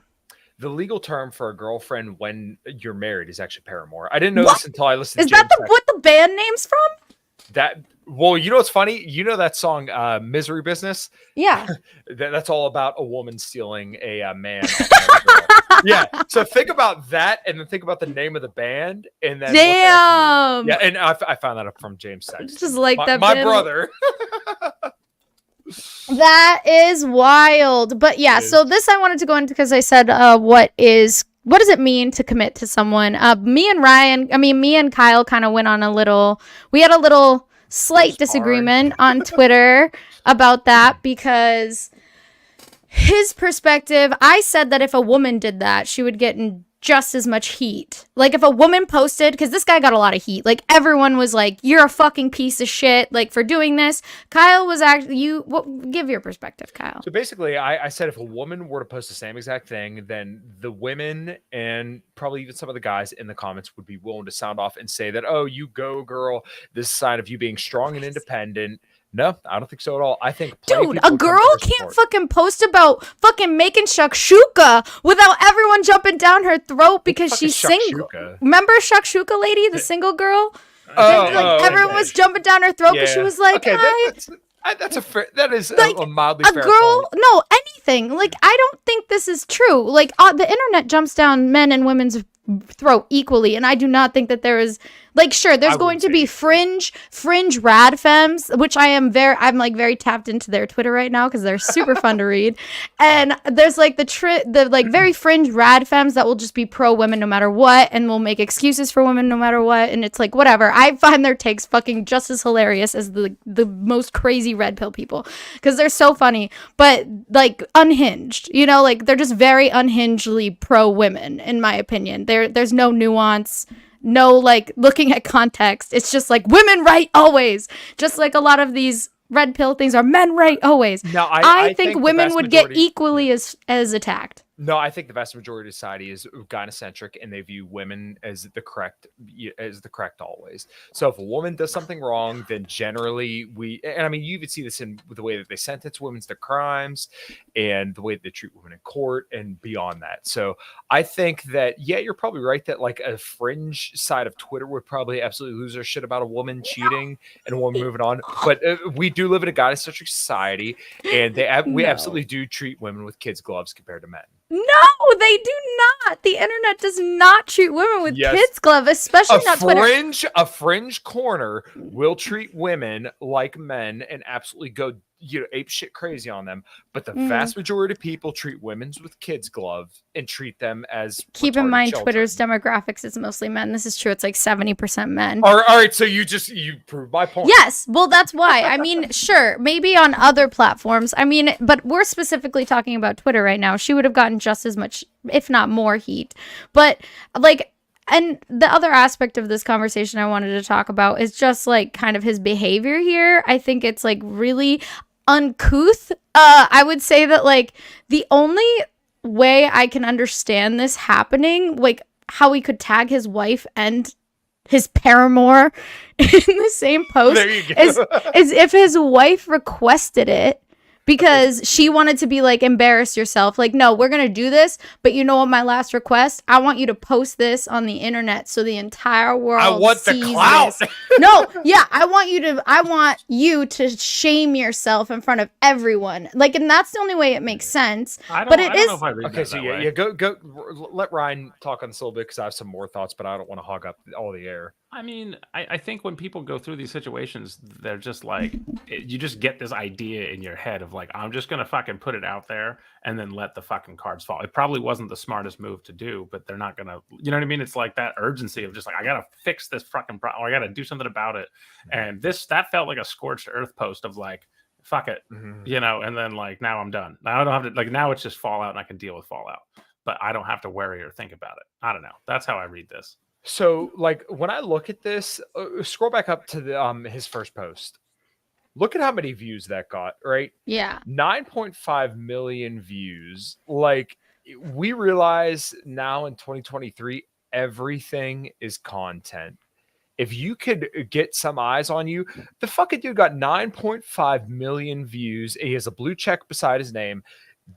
The legal term for a girlfriend when you're married is actually paramour. I didn't know What? this until I listened Is to that James what the band name's from? Well, you know what's funny? You know that song Misery Business? Yeah. That's all about a woman stealing a man. off another girl. Yeah. So think about that and then think about the name of the band and then what that Damn. could be. Yeah, and I found that up from James Sexton. Just like my, that my band. brother. That is wild. But yeah, It is. so this I wanted to go into because I said, what does it mean to commit to someone? Me and Kyle kind of went on we had a little slight Sparring. disagreement on Twitter about that because his perspective, I said that if a woman did that, she would get in just as much heat. Like if a woman posted, because this guy got a lot of heat, like everyone was like, you're a fucking piece of shit, like for doing this. Kyle was actually, give your perspective, Kyle. So basically, I said if a woman were to post the same exact thing, then the women and probably even some of the guys in the comments would be willing to sound off and say that, oh, you go, girl. This is a sign of you being strong and independent. No, I don't think so at all. I think plenty of Dude, people a would come girl to her can't support. fucking post about fucking making shakshuka without everyone jumping down her throat because Fucking she's single. shakshuka. Remember shakshuka lady, the single girl? Oh, Like everyone was jumping down her throat because she Yeah. was like, okay, that's a fair, that is Like, a mildly a fair girl, point. no, anything. Like, I don't think this is true. Like, the internet jumps down men and women's throat equally, and I do not think that there is, like, sure, there's I going wouldn't to say be equally. fringe rad femmes, which I'm like very tapped into their Twitter right now because they're super fun to read, and there's like the like very fringe rad femmes that will just be pro women no matter what, and will make excuses for women no matter what, and it's like whatever. I find their takes fucking just as hilarious as the most crazy red pill people because they're so funny, but like unhinged, like they're just very unhingedly pro women in my opinion. There's no nuance, no like looking at context. It's just like women right always, just like a lot of these red pill things are men right always. No, I think the women vast would get majority- equally as attacked. No, I think the vast majority of society is gynocentric, and they view women as the correct always. So if a woman does something wrong, then generally and I mean, you even see this in the way that they sentence women to crimes, and the way that they treat women in court, and beyond that. So I think that you're probably right that like a fringe side of Twitter would probably absolutely lose their shit about a woman cheating and a woman moving on. But we do live in a gynocentric society, and we No. absolutely do treat women with kids' gloves compared to men. No, they do not. The internet does not treat women with Yes. kids glove, especially not Twitter. A fringe corner will treat women like men and absolutely go ape shit crazy on them, but the vast majority of people treat women with kids glove and treat them as Keep in retarded mind, children. Twitter's demographics is mostly men. This is true. It's like 70% men. All right, so you proved my point. Yes, well, that's why. I mean, sure, maybe on other platforms. I mean, but we're specifically talking about Twitter right now. She would have gotten just as much, if not more, heat. But like, and the other aspect of this conversation I wanted to talk about is just like kind of his behavior here. I think it's like really uncouth. I would say that like the only way I can understand this happening, like how he could tag his wife and his paramour in the same post, There you go. is if his wife requested it because she wanted to be like, embarrass yourself. Like, no, we're going to do this. But you know what? My last request, I want you to post this on the internet so the entire world I want the sees clout. this. No, yeah, I want you to shame yourself in front of everyone. Like, and that's the only way it makes sense. I don't, But I it don't is- know if I read Okay, that so that yeah, way. go. Let Ryan talk on this a little bit because I have some more thoughts, but I don't want to hog up all the air. I mean, I think when people go through these situations, they're just like, you just get this idea in your head of like, I'm just going to fucking put it out there and then let the fucking cards fall. It probably wasn't the smartest move to do, but they're not going to, you know what I mean? It's like that urgency of just like, I got to fix this fucking problem. I got to do something about it. And that felt like a scorched earth post of like, fuck it, you know, and then like, now I'm done. Now I don't have to, like, now it's just Fallout and I can deal with Fallout, but I don't have to worry or think about it. I don't know. That's how I read this. So, like, when I look at this, scroll back up to the his first post. Look at how many views that got, right? Yeah. 9.5 million views. Like, we realize now in 2023, everything is content. If you could get some eyes on you, the fucking dude got 9.5 million views. He has a blue check beside his name.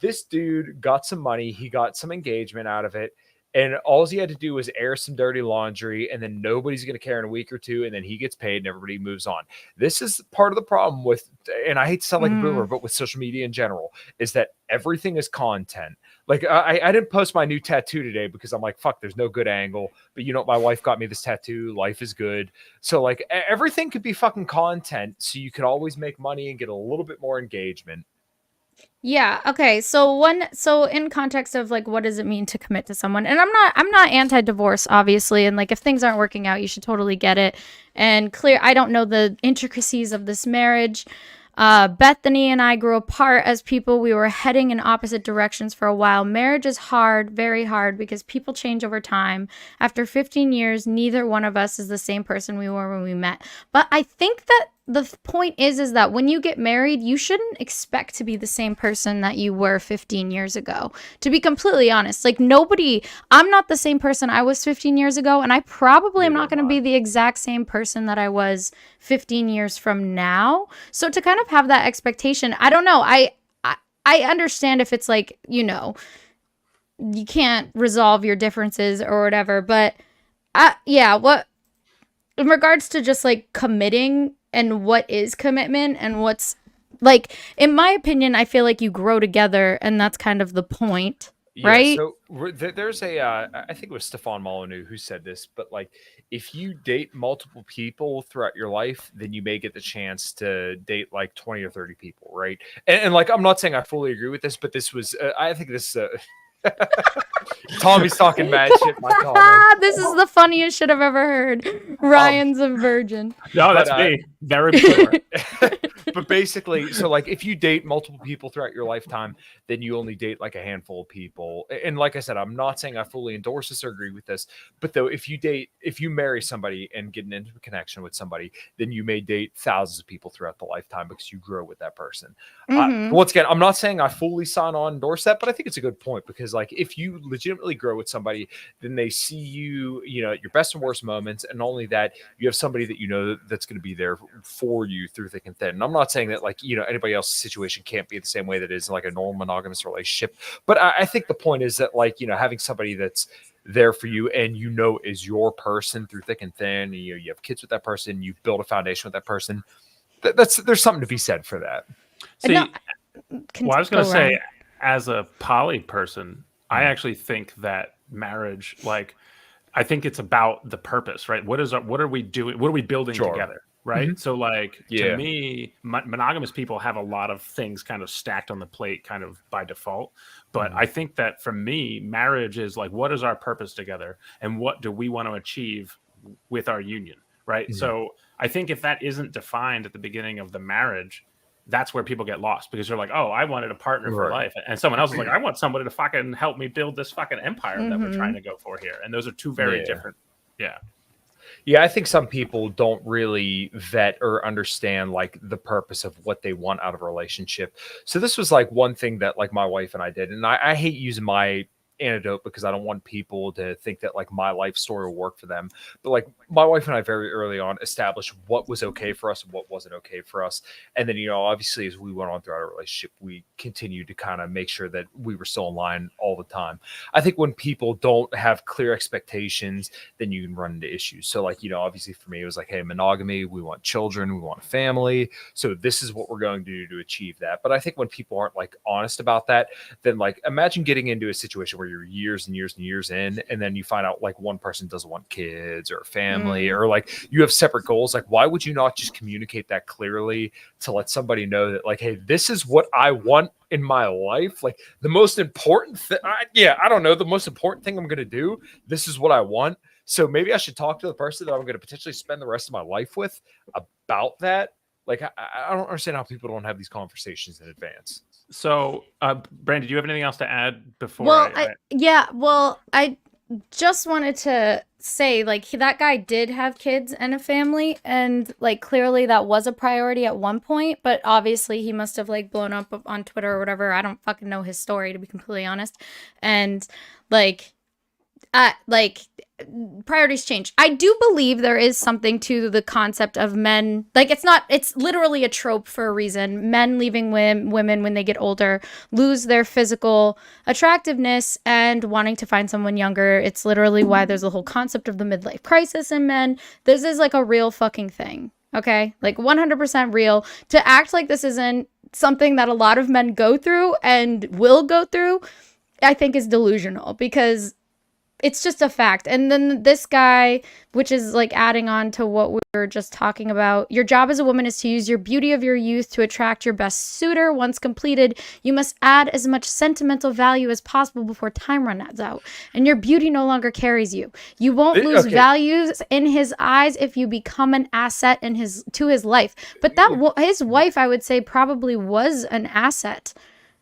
This dude got some money. He got some engagement out of it. And all he had to do was air some dirty laundry, and then nobody's going to care in a week or two, and then he gets paid and everybody moves on. This is part of the problem with, and I hate to sound like a boomer, but with social media in general, is that everything is content. Like, I didn't post my new tattoo today because I'm like, fuck, there's no good angle. But you know what? My wife got me this tattoo. Life is good. So, like, everything could be fucking content, so you could always make money and get a little bit more engagement. Yeah. Okay. So in context of like, what does it mean to commit to someone? And I'm not anti-divorce, obviously. And like, if things aren't working out, you should totally get it. And I don't know the intricacies of this marriage. Bethany and I grew apart as people. We were heading in opposite directions for a while. Marriage is hard, very hard, because people change over time. After 15 years, neither one of us is the same person we were when we met. But I think that the point is that when you get married, you shouldn't expect to be the same person that you were 15 years ago. To be completely honest, like I'm not the same person I was 15 years ago, and I probably am not going to be the exact same person that I was 15 years from now. So to kind of have that expectation, I don't know. I understand if it's like, you know, you can't resolve your differences or whatever, but what in regards to just like committing and what is commitment and what's like, in my opinion, I feel like you grow together and that's kind of the point, right? So there's I think it was Stefan Molyneux who said this, but like, if you date multiple people throughout your life, then you may get the chance to date like 20 or 30 people, right? And like, I'm not saying I fully agree with this, but this was, I think this, Tommy's talking mad shit. My comment. This is the funniest shit I've ever heard. Ryan's a virgin. No, that's me. Very pure. But basically, so like, if you date multiple people throughout your lifetime, then you only date like a handful of people. And like I said, I'm not saying I fully endorse this or agree with this, but though, if you marry somebody and get an intimate connection with somebody, then you may date thousands of people throughout the lifetime because you grow with that person. Once again, I'm not saying I fully sign on endorse that, but I think it's a good point, because like, if you legitimately grow with somebody, then they see you, you know, at your best and worst moments. And not only that, you have somebody that you know that's going to be there for you through thick and thin. And I'm not saying that, like, you know, anybody else's situation can't be the same way that is like a normal monogamous relationship. But I think the point is that, like, you know, having somebody that's there for you and you know is your person through thick and thin, and, you know, you have kids with that person, you've built a foundation with that person. There's something to be said for that. See, No, well, I was going to say, Ryan. as a poly person, I actually think that marriage, like, I think it's about the purpose, right? What are we doing? What are we building Sure. together? Right. So like Yeah. to me, monogamous people have a lot of things kind of stacked on the plate kind of by default. But I think that for me, marriage is like, what is our purpose together? And what do we want to achieve with our union? Right. So I think if that isn't defined at the beginning of the marriage, that's where people get lost, because you're like, oh, I wanted a partner for Right. life. And someone else is like, I want somebody to fucking help me build this fucking empire that we're trying to go for here. And those are two very different. Yeah. Yeah, I think some people don't really vet or understand like the purpose of what they want out of a relationship. So this was like one thing that like my wife and I did, and I hate using my antidote because I don't want people to think that like my life story will work for them. But like my wife and I very early on established what was okay for us and what wasn't okay for us. And then, obviously as we went on throughout our relationship, we continued to kind of make sure that we were still in line all the time. I think when people don't have clear expectations, then you can run into issues. So like, obviously for me, it was like, hey, monogamy, we want children, we want a family. So this is what we're going to do to achieve that. But I think when people aren't like honest about that, then like imagine getting into a situation where you're years and years and years in, and then you find out like one person doesn't want kids or a family, or like you have separate goals. Like, why would you not just communicate that clearly to let somebody know that like, hey, this is what I want in my life. Like the most important thing, I don't know, the most important thing I'm going to do, this is what I want. So maybe I should talk to the person that I'm going to potentially spend the rest of my life with about that. Like, I don't understand how people don't have these conversations in advance. So, Brandon, do you have anything else to add before? Well, I just wanted to say, like, that guy did have kids and a family, and like clearly that was a priority at one point, but obviously he must have like blown up on Twitter or whatever. I don't fucking know his story, to be completely honest. And like priorities change. I do believe there is something to the concept of men, like it's literally a trope for a reason. Men leaving women when they get older, lose their physical attractiveness and wanting to find someone younger. It's literally why there's a whole concept of the midlife crisis in men. This is like a real fucking thing. Okay? Like 100% real. To act like this isn't something that a lot of men go through and will go through, I think is delusional, because it's just a fact. And then this guy, which is like adding on to what we were just talking about, your job as a woman is to use your beauty of your youth to attract your best suitor. Once completed, you must add as much sentimental value as possible before time runs out and your beauty no longer carries you. You won't lose values in his eyes if you become an asset to his life. But his wife, I would say, probably was an asset.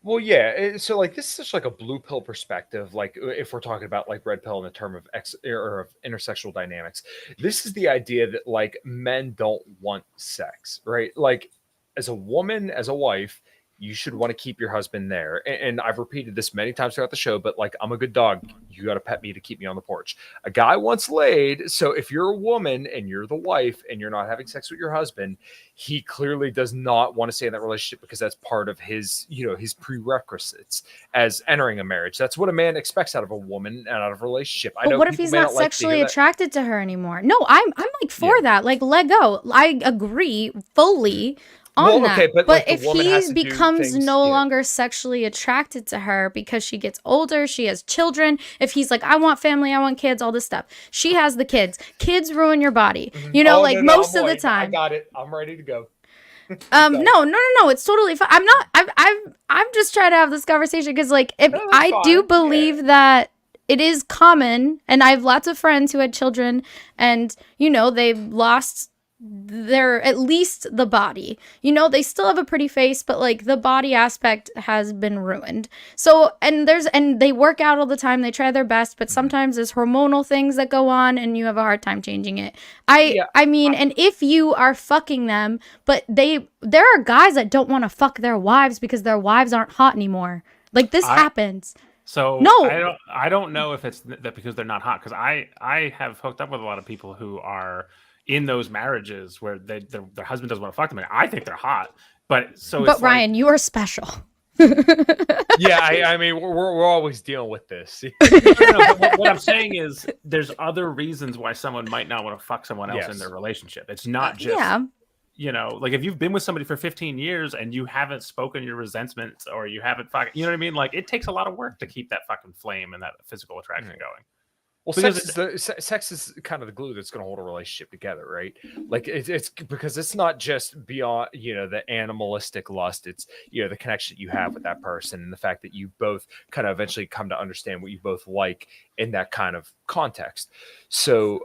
Well, yeah. So, like, this is such like a blue pill perspective. Like, if we're talking about like red pill in the term of of intersexual dynamics, this is the idea that like men don't want sex, right? Like, as a woman, as a wife, you should want to keep your husband there. And I've repeated this many times throughout the show, but like, I'm a good dog. You got to pet me to keep me on the porch. A guy wants laid. So if you're a woman and you're the wife and you're not having sex with your husband, he clearly does not want to stay in that relationship, because that's part of his, his prerequisites as entering a marriage. That's what a man expects out of a woman and out of a relationship. But what if he's not sexually attracted to her anymore? No, I'm like for that. Like, let go. I agree fully on that. But like, if he becomes no longer sexually attracted to her because she gets older, she has children, if he's like, I want family, I want kids, all this stuff, she has the kids. Kids ruin your body. Most of the time. I got it. I'm ready to go. No. It's totally fine. I'm just trying to have this conversation because, like, if I do believe that it is common, and I have lots of friends who had children, and they've lost at least the body. They still have a pretty face, but like the body aspect has been ruined. So and they work out all the time, they try their best, but sometimes there's hormonal things that go on and you have a hard time changing it. And if you are fucking them, but there are guys that don't want to fuck their wives because their wives aren't hot anymore. Like, this happens. So no, I don't know if it's that because they're not hot, because I have hooked up with a lot of people who are in those marriages where their husband doesn't want to fuck them. I think they're hot, but Ryan, you are special. Yeah, I mean, we're always dealing with this. But what I'm saying is, there's other reasons why someone might not want to fuck someone else in their relationship. It's not just you know, like if you've been with somebody for 15 years and you haven't spoken your resentments or you haven't fucking, you know what I mean? Like it takes a lot of work to keep that fucking flame and that physical attraction going. Well, Because sex is kind of the glue that's going to hold a relationship together, right? Like it's because it's not just beyond, you know, the animalistic lust. It's, you know, the connection you have with that person and the fact that you both kind of eventually come to understand what you both like in that kind of context. So,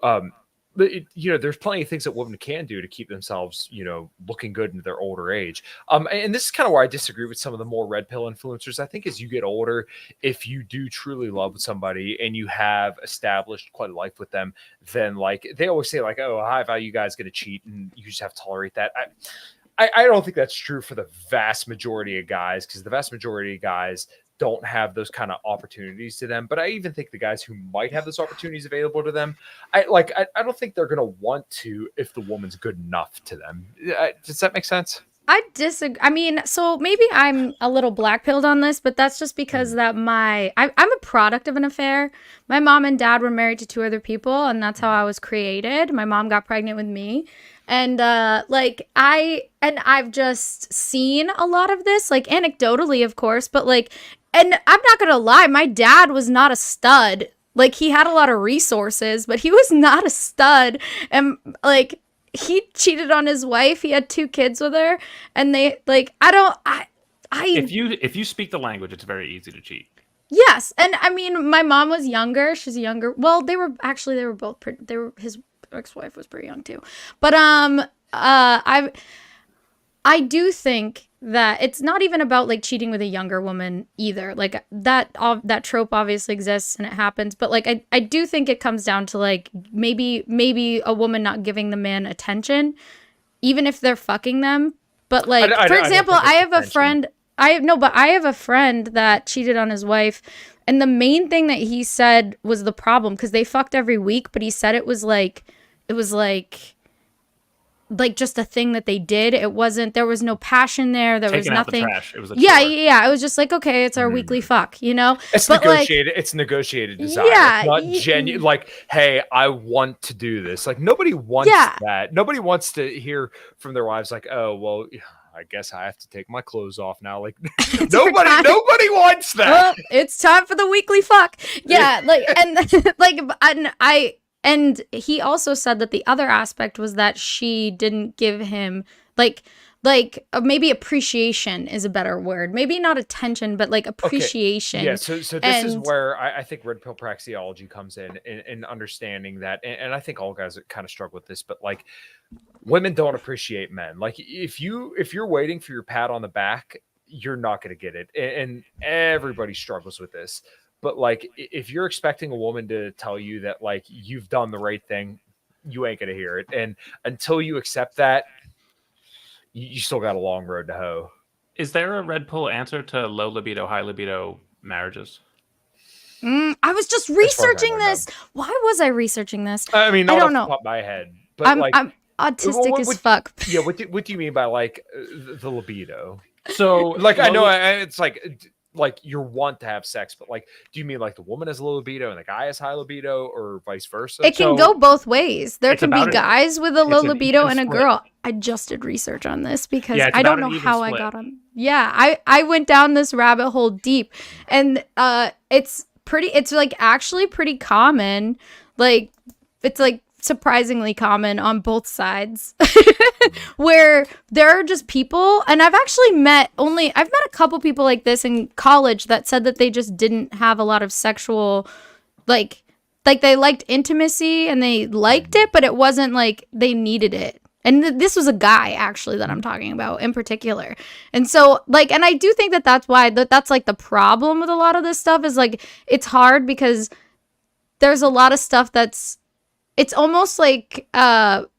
but you know, there's plenty of things that women can do to keep themselves, you know, looking good into their older age. And this is kind of where I disagree with some of the more red pill influencers. I think as you get older, if you do truly love somebody and you have established quite a life with them, then like they always say, like, oh, high value guy's going to cheat, and you just have to tolerate that. I don't think that's true for the vast majority of guys, because the vast majority of guys don't have those kind of opportunities to them. But I even think the guys who might have those opportunities available to them, I don't think they're going to want to if the woman's good enough to them. Does that make sense? I disagree. I mean, so maybe I'm a little black-pilled on this, but that's just because that I'm a product of an affair. My mom and dad were married to two other people, and that's how I was created. My mom got pregnant with me. And I've just seen a lot of this, like anecdotally, of course, but like, and I'm not gonna lie, my dad was not a stud. Like, he had a lot of resources, but he was not a stud. And like, he cheated on his wife. He had 2 kids with her, and they like, if you speak the language, it's very easy to cheat. Yes, and I mean, my mom was younger. She's younger. Well, they were both his ex-wife was pretty young too. But I do think that it's not even about like cheating with a younger woman either. Like that trope obviously exists and it happens, but like I do think it comes down to like maybe a woman not giving the man attention, even if they're fucking them. But like, for example, I have a friend. I have a friend that cheated on his wife, and the main thing that he said was the problem, because they fucked every week, but he said it was like just a thing that they did. It wasn't, there was no passion there. There was nothing. Out the trash. It was a yeah. chore. It was just like, okay, it's our weekly fuck, you know? It's but negotiated. It's negotiated desire. Yeah, It's not genuine. Like, hey, I want to do this. Like, nobody wants that. Nobody wants to hear from their wives like, oh, well, I guess I have to take my clothes off now. Like, nobody wants that. Well, it's time for the weekly fuck. Yeah, like, and and he also said that the other aspect was that she didn't give him like maybe appreciation is a better word. Maybe not attention, but like appreciation. Okay. Yeah. So this is where I think red pill praxeology comes in understanding that, and I think all guys kind of struggle with this, but like, women don't appreciate men. Like, if you're waiting for your pat on the back, you're not going to get it, and everybody struggles with this. But like, if you're expecting a woman to tell you that like you've done the right thing, you ain't going to hear it. And until you accept that, you still got a long road to hoe. Is there a red pill answer to low libido, high libido marriages? I was just researching this. Why was I researching this? I mean, I don't know. know. Top of my head, but I'm autistic as fuck. Yeah. What do you mean by like the libido? So like, I know it's like you want to have sex, but like, do you mean like the woman has low libido and the guy has high libido, or vice versa? It can go both ways. There can be guys with a low libido and a split. Girl. I just did research on this because I about don't know an even how I split. got on. Yeah, I went down this rabbit hole deep, and it's like actually pretty common. Like, it's like surprisingly common on both sides. Where there are just people, and I've met a couple people like this in college that said that they just didn't have a lot of sexual, like they liked intimacy and they liked it, but it wasn't like they needed it. And this was a guy actually that I'm talking about in particular. And so like, and I do think that that's why that's like the problem with a lot of this stuff is like, it's hard because there's a lot of stuff it's almost like,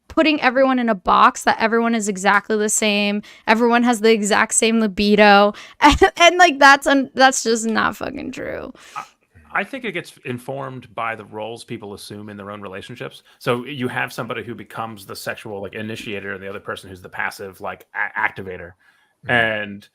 putting everyone in a box that everyone is exactly the same. Everyone has the exact same libido. And like, that's just not fucking true. I think it gets informed by the roles people assume in their own relationships. So you have somebody who becomes the sexual like initiator and the other person who's the passive like activator. And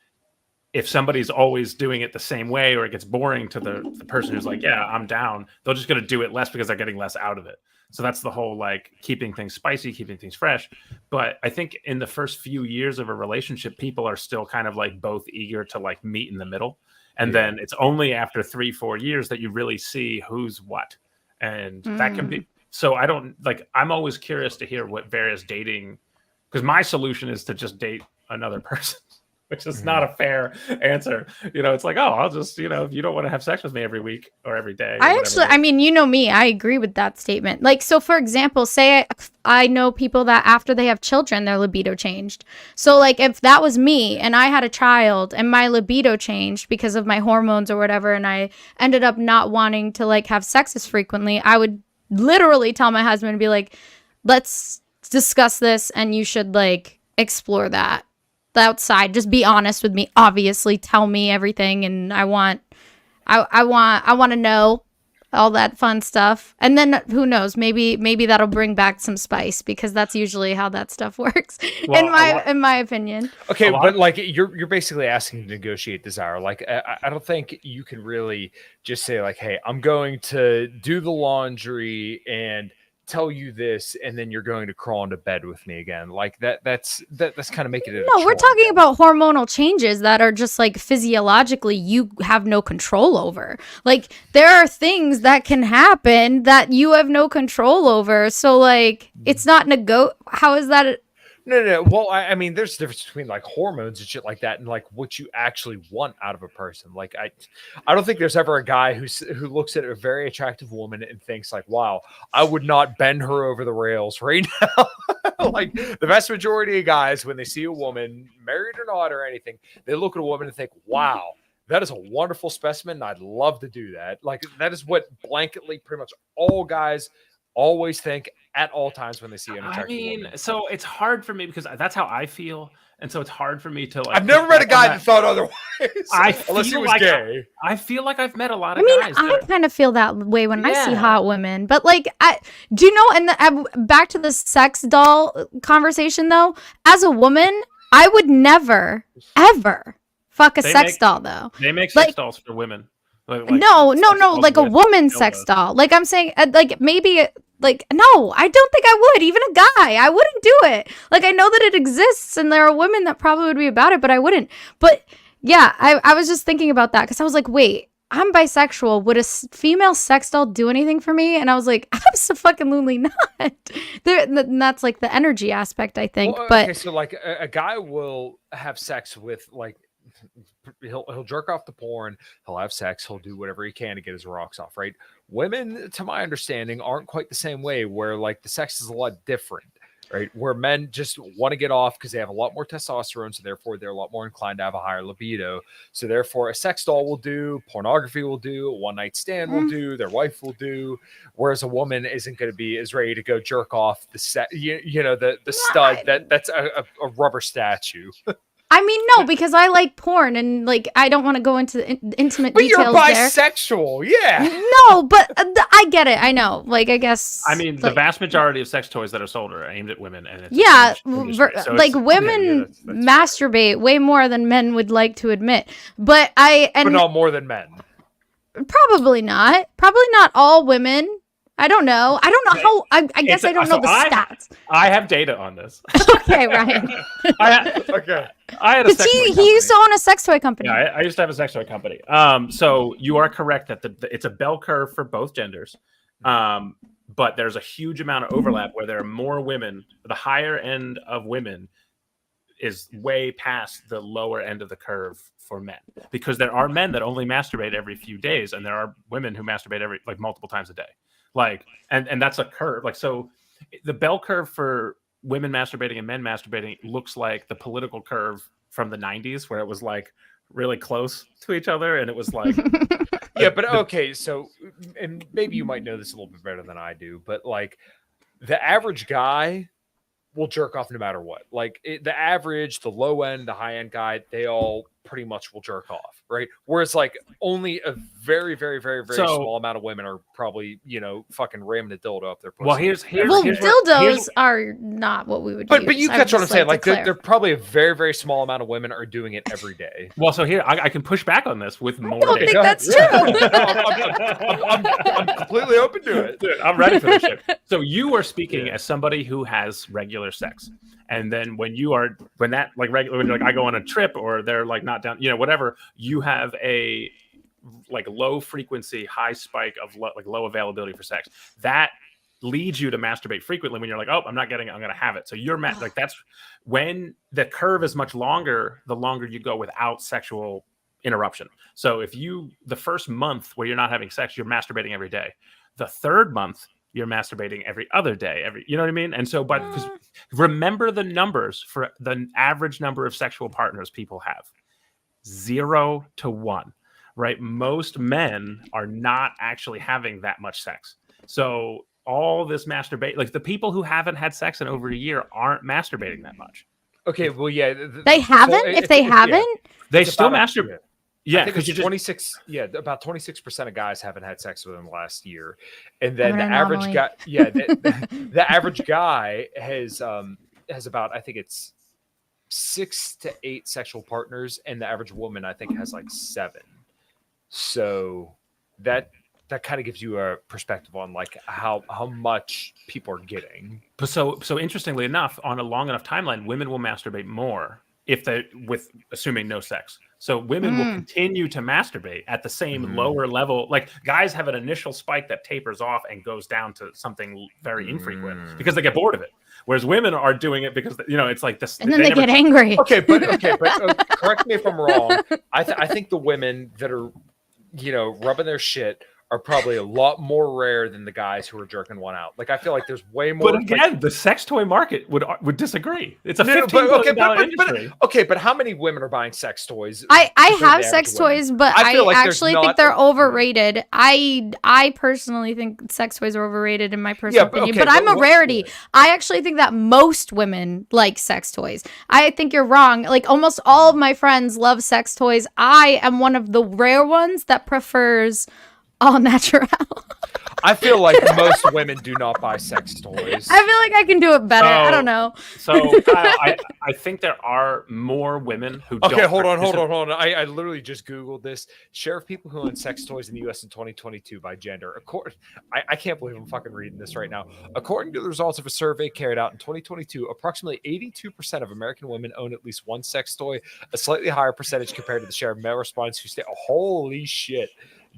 if somebody's always doing it the same way, or it gets boring to the person who's like, yeah, I'm down, they're just going to do it less because they're getting less out of it. So that's the whole like keeping things spicy, keeping things fresh. But I think in the first few years of a relationship, people are still kind of like both eager to like meet in the middle. And then it's only after 3-4 years that you really see who's what. And that can be, so I don't like, I'm always curious to hear what various dating, because my solution is to just date another person, which is not a fair answer. It's like, oh, I'll just, if you don't want to have sex with me every week or every day. I mean, you know me, I agree with that statement. Like, so for example, say I know people that after they have children, their libido changed. So like if that was me and I had a child and my libido changed because of my hormones or whatever, and I ended up not wanting to like have sex as frequently, I would literally tell my husband and be like, let's discuss this and you should like explore that outside. Just be honest with me, obviously tell me everything, and I want to know all that fun stuff. And then who knows, maybe that'll bring back some spice, because that's usually how that stuff works. Well, in my opinion. Okay, but like you're basically asking to negotiate desire. Like I don't think you can really just say like, hey, I'm going to do the laundry and tell you this, and then you're going to crawl into bed with me again. Like that's kind of making it. No, we're talking about hormonal changes that are just like physiologically you have no control over. Like there are things that can happen that you have no control over. So like it's not how is that? No. Well, I mean, there's a difference between like hormones and shit like that, and like what you actually want out of a person. Like, I don't think there's ever a guy who looks at a very attractive woman and thinks like, "Wow, I would not bend her over the rails right now." Like the vast majority of guys, when they see a woman, married or not or anything, they look at a woman and think, "Wow, that is a wonderful specimen, and I'd love to do that." Like that is what blanketly pretty much all guys always think at all times when they see an attractive woman. So it's hard for me because that's how I feel, and so it's hard for me to like. I've never met a guy that thought otherwise. Unless he was like gay. I feel like I've met a lot of guys. I kind of feel that way when I see hot women, but like, do you know? And back to the sex doll conversation though. As a woman, I would never ever fuck a sex doll though. They make sex dolls for women. No, like a woman's sex doll. Like I'm saying, like maybe. Like, no, I don't think I would. Even a guy, I wouldn't do it. Like, I know that it exists and there are women that probably would be about it, but I wouldn't. But yeah, I was just thinking about that because I was like, wait, I'm bisexual. Would a female sex doll do anything for me? And I was like, absolutely not. And that's like the energy aspect, I think. Well, but okay, so like a guy will have sex with like, he'll jerk off the porn, he'll have sex, he'll do whatever he can to get his rocks off, right? Women, to my understanding, aren't quite the same way, where like the sex is a lot different, right? Where men just want to get off because they have a lot more testosterone, so therefore they're a lot more inclined to have a higher libido. So therefore a sex doll will do, pornography will do, a one night stand will do, their wife will do, whereas a woman isn't going to be as ready to go jerk off the stud that's a rubber statue. I mean, no, because I like porn and like I don't want to go into intimate but details. But you're bisexual, yeah. No, but I get it. I know. Like, I guess. I mean, the vast majority of sex toys that are sold are aimed at women, and it's like women masturbate way more than men would like to admit. But not more than men. Probably not. Probably not all women. I don't know. I don't know how. I guess I don't know the stats. I have data on this. Okay, Ryan. Okay. I had a sex toy he used to own a sex toy company. Yeah, I used to have a sex toy company. So you are correct that it's a bell curve for both genders. But there's a huge amount of overlap where there are more women. The higher end of women is way past the lower end of the curve for men, because there are men that only masturbate every few days, and there are women who masturbate multiple times a day. Like, and that's a curve. Like, so the bell curve for women masturbating and men masturbating looks like the political curve from the 90s, where it was like really close to each other. And it was like, yeah, but okay. So, and maybe you might know this a little bit better than I do, but like the average guy will jerk off no matter what. Like the average, the low end, the high end guy, they all pretty much will jerk off, right? Whereas like only a very, very, very, very So- small amount of women are probably, ramming a dildo up their pussy. Well, here's Well, here's dildos are not what we would use. But you I would catch what I'm just saying. like Like to they're probably a very, very small amount of women are doing it every day. well. So here I can push back on this with more don't data. think that's true. I'm completely open to it. Dude, I'm ready for this shit. So you are speaking as somebody who has regular sex, and then when you're like I go on a trip or they're like not down, whatever, you have a like low frequency, high spike of low availability for sex. That leads you to masturbate frequently when you're like, oh, I'm not getting it, I'm gonna have it. So you're like that's when the curve is much longer, the longer you go without sexual interruption. So if the first month where you're not having sex, you're masturbating every day. The third month, you're masturbating every other day, you know what I mean? And so, because remember the numbers for the average number of sexual partners people have, 0 to 1, right? Most men are not actually having that much sex. So all this masturbate, like the people who haven't had sex in over a year aren't masturbating that much. Okay, well, yeah. They haven't? If they haven't? They It's still about masturbate. I Yeah, think because it's you just 26. Yeah, about 26% of guys haven't had sex within the last year, and then I'm the an average anomaly. guy, the average guy has about, I think it's 6 to 8 sexual partners, and the average woman I think has like 7. So that kind of gives you a perspective on like how much people are getting. But so interestingly enough, on a long enough timeline, women will masturbate more with assuming no sex. So women will continue to masturbate at the same lower level. Like guys have an initial spike that tapers off and goes down to something very infrequent because they get bored of it. Whereas women are doing it because it's like this, And then they get angry. Okay, but correct me if I'm wrong. I think the women that are rubbing their shit are probably a lot more rare than the guys who are jerking one out. Like I feel like there's way more. But again, the sex toy market would disagree. It's a $15 billion industry. But how many women are buying sex toys? I compared to have the sex average women? toys, but I I feel like there's actually think not- they're overrated. I personally think sex toys are overrated in my personal opinion, but I'm a rarity. I actually think that most women like sex toys. I think you're wrong. Like almost all of my friends love sex toys. I am one of the rare ones that prefers all natural. I feel like most women do not buy sex toys. I feel like I can do it better. I don't know. So I think there are more women who don't. Okay, hold on. I literally just Googled this. Share of people who own sex toys in the U.S. in 2022 by gender. I can't believe I'm fucking reading this right now. According to the results of a survey carried out in 2022, approximately 82% of American women own at least one sex toy, a slightly higher percentage compared to the share of male respondents who say, holy shit.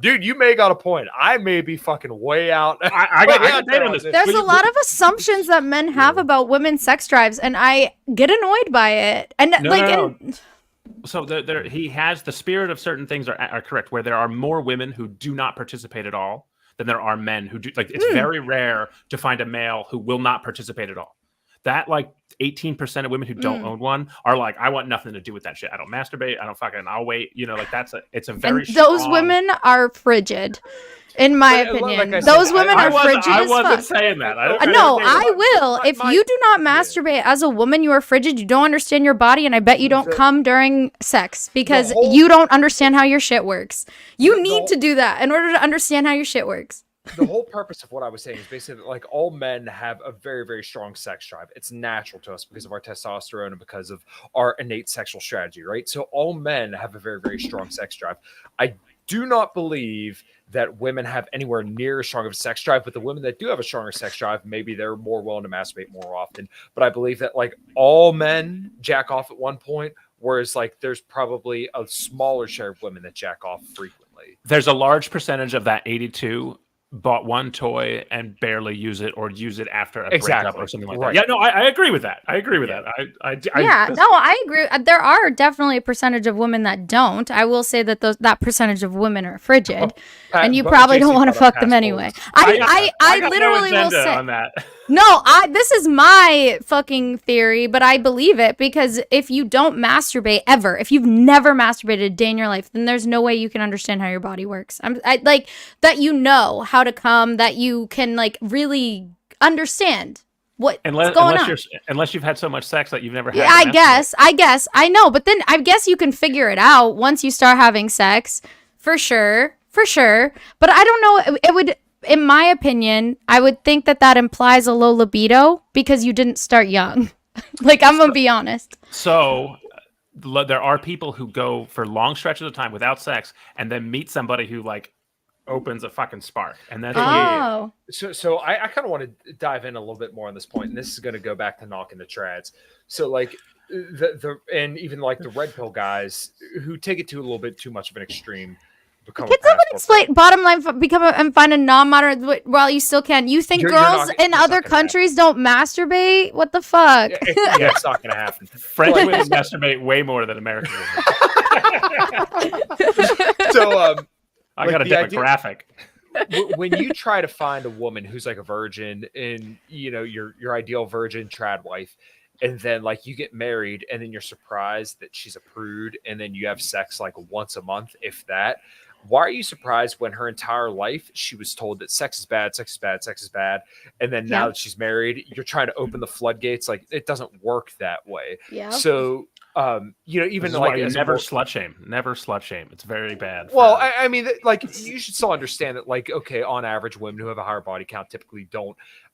Dude, you may got a point. I may be fucking way out. I got data on this. There's a lot of assumptions that men have about women's sex drives, and I get annoyed by it. And No. So he has the spirit of certain things are correct, where there are more women who do not participate at all than there are men who do. Like it's very rare to find a male who will not participate at all. That like 18% of women who don't own one are like, I want nothing to do with that shit. I don't masturbate. I'll wait. Like it's a very and those strong... women are frigid, in my opinion. like I said, those women are frigid I as wasn't fuck. saying that. No, I will. If you do not masturbate as a woman, you are frigid. You don't understand your body, and I bet you don't come during sex because you don't understand how your shit works. You need to do that in order to understand how your shit works. The whole purpose of what I was saying is basically that, like, all men have a very, very strong sex drive. It's natural to us because of our testosterone and because of our innate sexual strategy, right? So all men have a very, very strong sex drive. I do not believe that women have anywhere near as strong of a sex drive, but the women that do have a stronger sex drive, maybe they're more willing to masturbate more often. But I believe that like all men jack off at one point, whereas like there's probably a smaller share of women that jack off frequently. There's a large percentage of that 82 bought one toy and barely use it or use it after a breakup or something like that. Yeah, no, I agree with that. I agree with that. I agree. There are definitely a percentage of women that don't. I will say that that percentage of women are frigid, and you probably don't want to fuck them anyway. I literally will say on that. No, this is my fucking theory, but I believe it because if you don't masturbate ever, if you've never masturbated a day in your life, then there's no way you can understand how your body works. I like that you know how to come, that you can like really understand What's Unless going on? unless you've had so much sex that you've never had. Yeah, to I guess. I know, but then I guess you can figure it out once you start having sex, for sure. But I don't know. It would, in my opinion, I would think that implies a low libido because you didn't start young. Like, I'm gonna be honest. So there are people who go for long stretches of time without sex and then meet somebody who like opens a fucking spark, and that's when Oh, So I kind of want to dive in a little bit more on this point, and this is going to go back to knocking the trads. So like and even like the red pill guys who take it to a little bit too much of an extreme. Become can someone explain? Bottom line, and find a non-moderate while you still can. You think You're girls not- in it's other not gonna countries don't masturbate? What the fuck? Yeah, it's not going to happen. French women masturbate way more than American women. So I Like got a the idea- demographic. when you try to find a woman who's like a virgin and you know your ideal virgin trad wife, and then like you get married and then you're surprised that she's a prude, and then you have sex like once a month, if that. Why are you surprised when her entire life she was told that sex is bad, and then now Yeah. that she's married, you're trying to open the floodgates? Like, it doesn't work that way. Yeah. So you know, This even is why like you as a never wo- slut shame. Never slut shame. It's very bad. well, for- I mean, like, you should still understand that, like, okay, on average, women who have a higher body count typically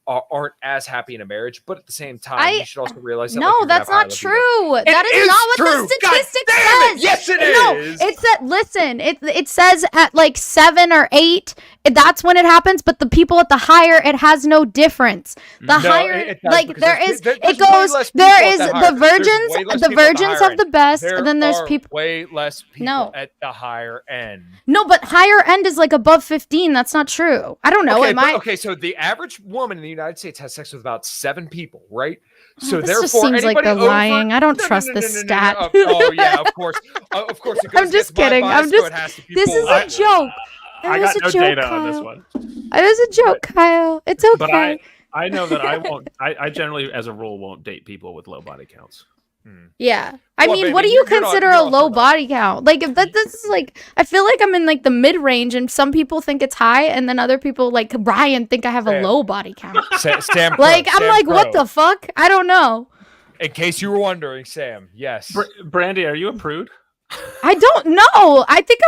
aren't as happy in a marriage, but at the same time, you should also realize that, No, like, you're gonna that's have higher not libido. true. That is is not what true. the God statistic damn it. says. Yes, it No, is. it said, listen, it says at like 7 or 8, that's when it happens, but the people at the higher, it has no difference. The No, higher, it does, like, because there there's- is, there's it way goes, less there people at is the the higher. There's way virgins, less the people at the virgins higher have the end. best, There and then there's are people. way less people No. at the higher end. No, but higher end is like above 15. That's not true. I don't know. Okay, It might. okay, so the average woman in the United States has sex with about 7 people, right? So This therefore, just seems like anybody they're lying. I don't No, trust no, this no, no, no, stat. no. Oh yeah, of course, of course. It goes I'm just against my kidding. bias, I'm so just. it has to be This is a bullshit. joke. I It got was no a joke, data on this Kyle. one. It was a joke, Kyle. It's okay. But I know that I won't. I generally, as a rule, won't date people with low body counts. Yeah. I Well, mean, baby, what do you you're not- consider you're a also low not- body count? Like, if this is like, I feel like I'm in like the mid range, and some people think it's high, and then other people, like Brian, think I have a Sam. low body count. Sam Like, Pro, I'm Sam like, what Pro. the fuck? I don't know. In case you were wondering, Sam, yes. Brandy, are you a prude? I don't know. I think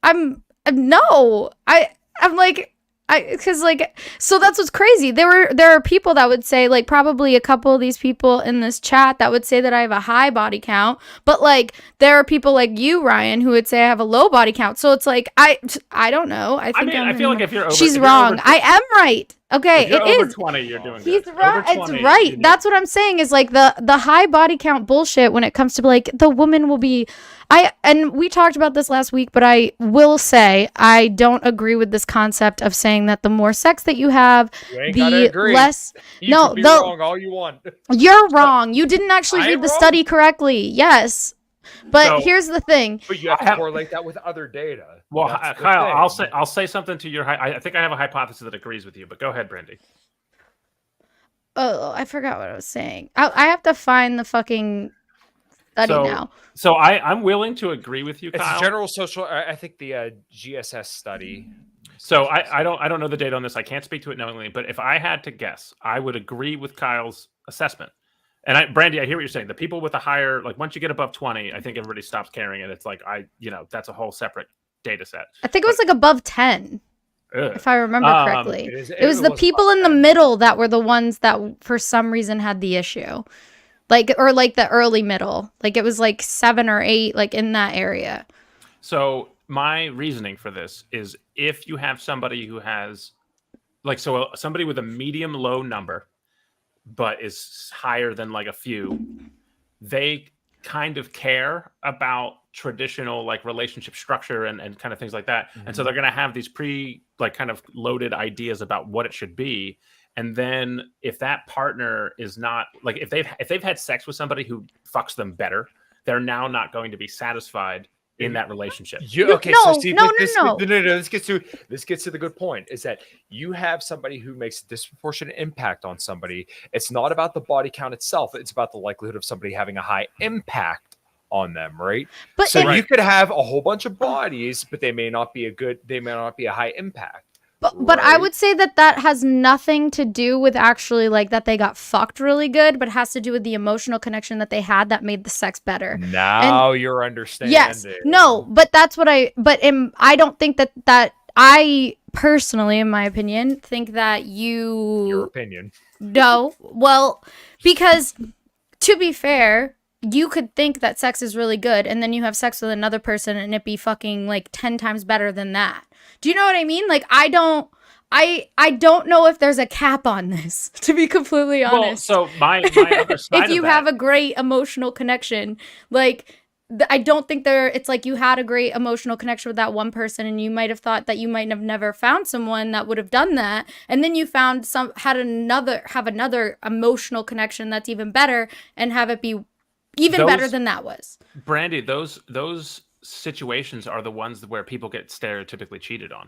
I'm no. I'm like, because like, so that's what's crazy. There are people that would say, like, probably a couple of these people in this chat that would say that I have a high body count, but like there are people like you, Ryan, who would say I have a low body count. So it's like I don't know. I think I feel like if you're over, she's if you're wrong. over- I am right. Okay, if you're it over is. 20, you're doing He's good. right. Over It's 20, right. you That's what I'm saying is like the high body count bullshit when it comes to like the woman will be. And we talked about this last week, but I will say I don't agree with this concept of saying that the more sex that you have, You ain't gotta the agree. less. You No, can be the- wrong all you want. You're wrong. You didn't actually I read am the wrong? study correctly. Yes, but So- here's the thing. But you have I to have- correlate that with other data. Well, That's the Kyle, thing. I'll say something to your. I think I have a hypothesis that agrees with you, but go ahead, Brandy. Oh, I forgot what I was saying. I have to find the fucking study now. So I'm willing to agree with you, It's Kyle. a general social. I think the GSS study. So I don't know the data on this. I can't speak to it knowingly, but if I had to guess, I would agree with Kyle's assessment. And Brandy, I hear what you're saying. The people with a higher, like once you get above 20, I think everybody stops caring, and it's like that's a whole separate data set. I think it was like above 10. Ugh. If I remember correctly. It was the was people about in the 10. middle that were the ones that for some reason had the issue. Or the early middle. Like it was like 7 or 8, like in that area. So my reasoning for this is if you have somebody who has, somebody with a medium low number, but is higher than like a few, they kind of care about traditional like relationship structure and kind of things like that. And so they're going to have these kind of loaded ideas about what it should be. And then if that partner is not like, if they've had sex with somebody who fucks them better, they're now not going to be satisfied in that relationship. Okay, No, so see, no. this gets to the good point. Is that you have somebody who makes a disproportionate impact on somebody. It's not about the body count itself. It's about the likelihood of somebody having a high impact on them, right? But So it- you could have a whole bunch of bodies, but they may not be a high impact. But I Right. would say that that has nothing to do with actually like that they got fucked really good, but has to do with the emotional connection that they had that made the sex better. Now you're understanding. Yes. No, but that's what I don't think that I personally, in my opinion, think that Your opinion. no. Well, because to be fair, you could think that sex is really good and then you have sex with another person and it be fucking like 10 times better than that. Do you know what I mean? Like I don't know if there's a cap on this, to be completely Well, honest. so my other side If you of that, have a great emotional connection, like I don't think it's like you had a great emotional connection with that one person and you might have thought that you might have never found someone that would have done that, and then you found have another emotional connection that's even better and have it be even better Those- than that was. Brandy, those situations are the ones where people get stereotypically cheated on.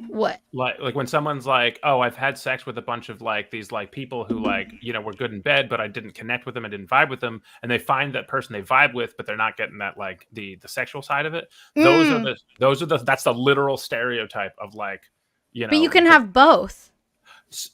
What? Like when someone's like, "Oh, I've had sex with a bunch of like these like people who like, were good in bed, but I didn't connect with them, I didn't vibe with them," and they find that person they vibe with, but they're not getting that like the sexual side of it. Those are the that's the literal stereotype of like, But you can have both.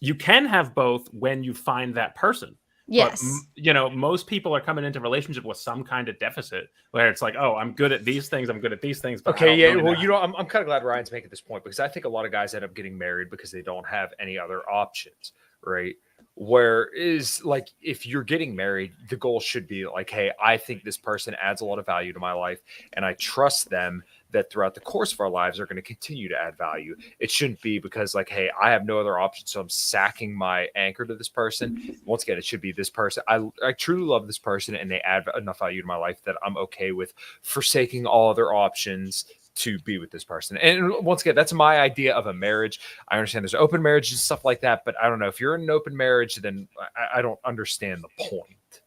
you can have both when you find that person. Yes. But, most people are coming into relationship with some kind of deficit where it's like, oh, I'm good at these things. I'm good at these things. But I Okay, don't yeah. really Well, know. I'm kind of glad Ryan's making this point because I think a lot of guys end up getting married because they don't have any other options, right? Whereas, like, if you're getting married, the goal should be like, hey, I think this person adds a lot of value to my life, and I trust them that throughout the course of our lives are going to continue to add value. It shouldn't be because, like, hey, I have no other option, so I'm sacking my anchor to this person. Once again, it should be this person. I truly love this person, and they add enough value to my life that I'm okay with forsaking all other options to be with this person. And once again, that's my idea of a marriage. I understand there's open marriage and stuff like that, but I don't know if you're in an open marriage, then I don't understand the point.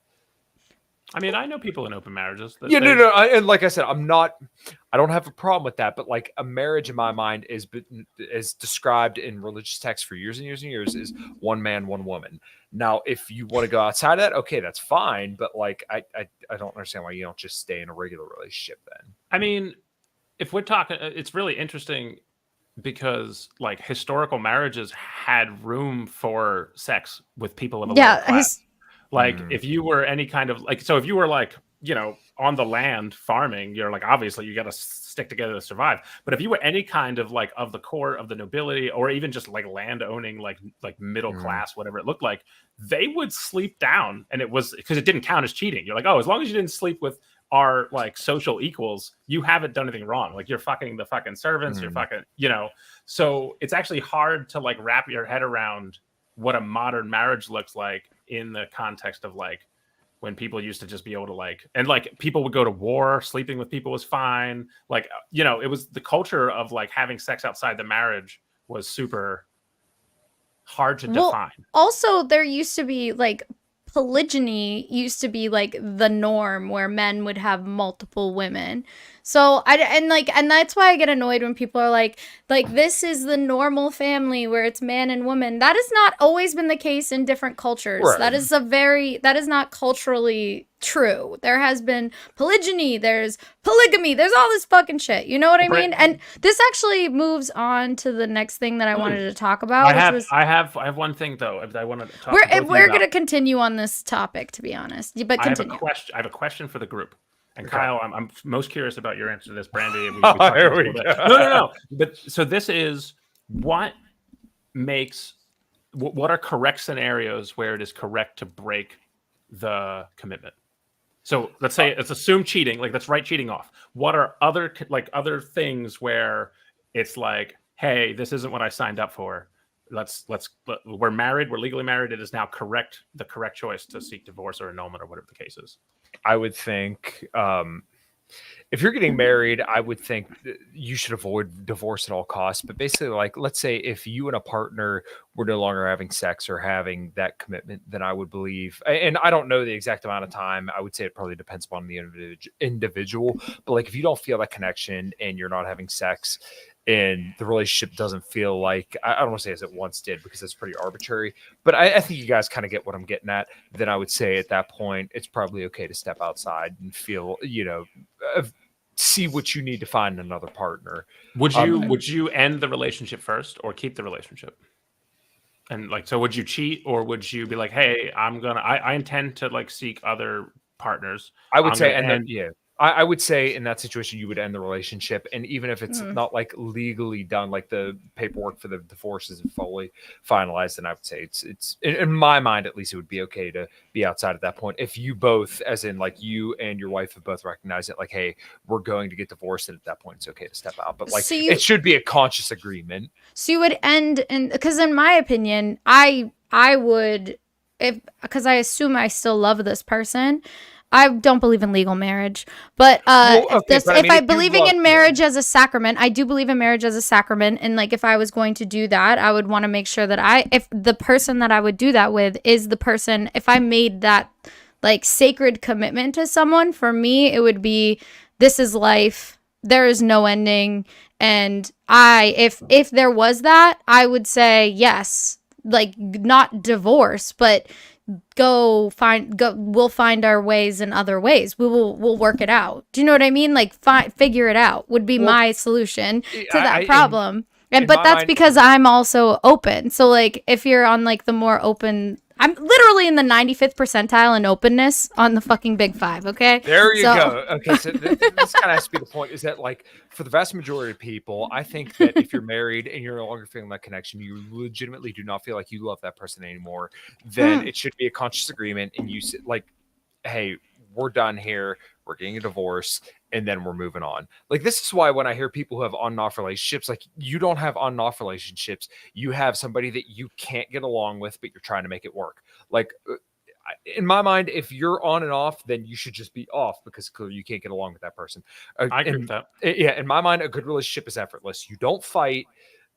I mean, I know people in open marriages. Yeah, no. And like I said, I don't have a problem with that. But like a marriage in my mind is described in religious texts for years and years and years is one man, one woman. Now, if you want to go outside of that, okay, that's fine. But like, I don't understand why you don't just stay in a regular relationship then. I mean, if we're talking, it's really interesting because like historical marriages had room for sex with people of a lower class. Like if you were any kind of like, so if you were like, on the land farming, you're like, obviously you got to stick together to survive. But if you were any kind of like of the core of the nobility or even just like land owning, like middle class, whatever it looked like, they would sleep down. And it was because it didn't count as cheating. You're like, oh, as long as you didn't sleep with our like social equals, you haven't done anything wrong. Like you're fucking the fucking servants, you're fucking, so it's actually hard to like wrap your head around what a modern marriage looks like in the context of like when people used to just be able to like, and like people would go to war, sleeping with people was fine. Like, it was the culture of like having sex outside the marriage was super hard to define. Also, there used to be like polygyny used to be like the norm where men would have multiple women. So and that's why I get annoyed when people are like this is the normal family where it's man and woman. That has not always been the case in different cultures. Right. That is not culturally true. There has been polygyny, there's polygamy, there's all this fucking shit. You know what I mean? And this actually moves on to the next thing that I wanted to talk about. I have one thing though. I want to talk. We're going to continue on this topic, to be honest. But continue. I have a question for the group. And Kyle, I'm most curious about your answer to this. Brandy, Here we go. No. But so this is what are correct scenarios where it is correct to break the commitment? So let's assume cheating, like let's write cheating off. What are other things where it's like, hey, this isn't what I signed up for. We're married, we're legally married. It is now the correct choice to seek divorce or annulment or whatever the case is. I would think if you're getting married, I would think you should avoid divorce at all costs. But basically, like, let's say if you and a partner were no longer having sex or having that commitment, then I would believe, and I don't know the exact amount of time, I would say it probably depends upon the individual. But like, if you don't feel that connection and you're not having sex, and the relationship doesn't feel like, I don't want to say as it once did because it's pretty arbitrary, but I think you guys kind of get what I'm getting at. Then I would say at that point, it's probably okay to step outside and feel, see what you need to find another partner. Would you end the relationship first or keep the relationship? And like, so would you cheat, or would you be like, hey, I intend to like seek other partners? I would I'm say, gonna and then, end- yeah, I would say in that situation, you would end the relationship. And even if it's not like legally done, like the paperwork for the divorce isn't fully finalized, then I would say it's in my mind, at least, it would be okay to be outside at that point. If you both, as in like you and your wife, have both recognized it, like, hey, we're going to get divorced, and at that point, it's okay to step out. But like, So it should be a conscious agreement. So you would end, and because in my opinion, I would, because I assume I still love this person. I don't believe in legal marriage, but if I believing in marriage as a sacrament, I do believe in marriage as a sacrament. And like, if I was going to do that, I would want to make sure that if the person that I would do that with is the person, if I made that like sacred commitment to someone, for me, it would be, this is life. There is no ending. And if there was that, I would say yes, like not divorce, but we'll find our ways in other ways. We'll work it out. Do you know what I mean? Like figure it out would be my solution to that problem. But that's because I'm also open. So like if you're on like the more open, I'm literally in the 95th percentile in openness on the fucking Big Five, okay? There you go. Okay, so this kind of has to be the point, is that like for the vast majority of people, I think that if you're married and you're no longer feeling that connection, you legitimately do not feel like you love that person anymore, then it should be a conscious agreement, and you like, hey, we're done here, we're getting a divorce, and then we're moving on. Like, this is why when I hear people who have on and off relationships, like, you don't have on and off relationships. You have somebody that you can't get along with, but you're trying to make it work. Like, in my mind, if you're on and off, then you should just be off, because clearly you can't get along with that person. I agree with that. Yeah, in my mind, a good relationship is effortless. You don't fight,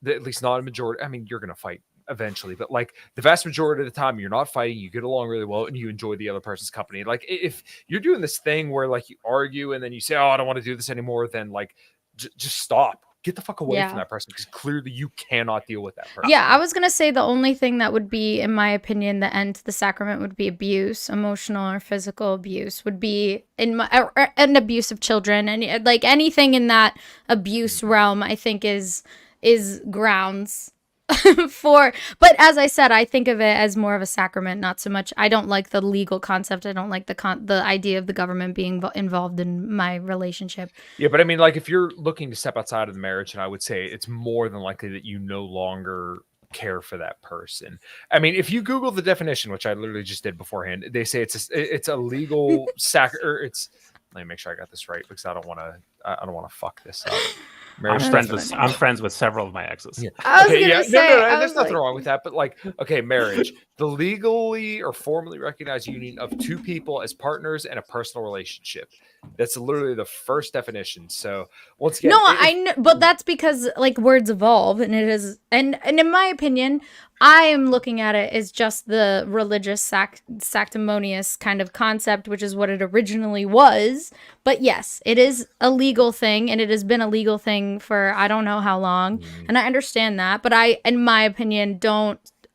at least not a majority. I mean, you're going to fight eventually, but like the vast majority of the time, you're not fighting, you get along really well, and you enjoy the other person's company. Like, if you're doing this thing where like you argue and then you say, oh, I don't want to do this anymore, then like just stop, get the fuck away from that person, because clearly you cannot deal with that person. Yeah, I was gonna say the only thing that would be, in my opinion, the end to the sacrament would be abuse, emotional or physical abuse would be an abuse of children, and like anything in that abuse realm, I think is grounds but as I said, I think of it as more of a sacrament, not so much. I don't like the legal concept. I don't like the idea of the government being involved in my relationship. Yeah, but I mean, like, if you're looking to step outside of the marriage, and I would say it's more than likely that you no longer care for that person. I mean, if you Google the definition, which I literally just did beforehand, they say it's a legal let me make sure I got this right, because I don't want to fuck this up. I'm friends with several of my exes. Yeah. I was gonna say, no, there's nothing wrong with that. But like, okay, marriage, the legally or formally recognized union of two people as partners in a personal relationship. That's literally the first definition. So once again, I know, but that's because like words evolve, and it is, and in my opinion, I am looking at it as just the religious sanctimonious kind of concept, which is what it originally was. But yes, it is a legal thing, and it has been a legal thing for I don't know how long, and I understand that. But I, in my opinion,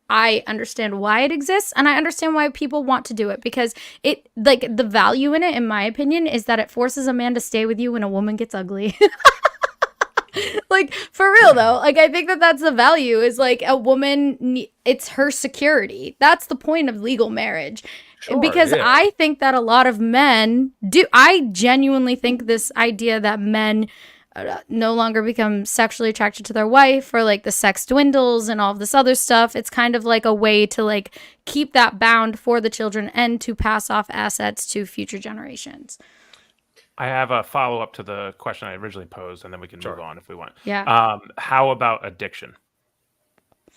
I understand why it exists, and I understand why people want to do it, because it, like, the value in it, in my opinion, is that it forces a man to stay with you when a woman gets ugly. Like, for real though, like, I think that's the value, is like a woman, it's her security. That's the point of legal marriage. Sure, because yeah. I think that a lot of men I genuinely think this idea that men no longer become sexually attracted to their wife, or like the sex dwindles and all of this other stuff. It's kind of like a way to like keep that bound for the children and to pass off assets to future generations. I have a follow-up to the question I originally posed, and then we can move on if we want. Yeah. How about addiction?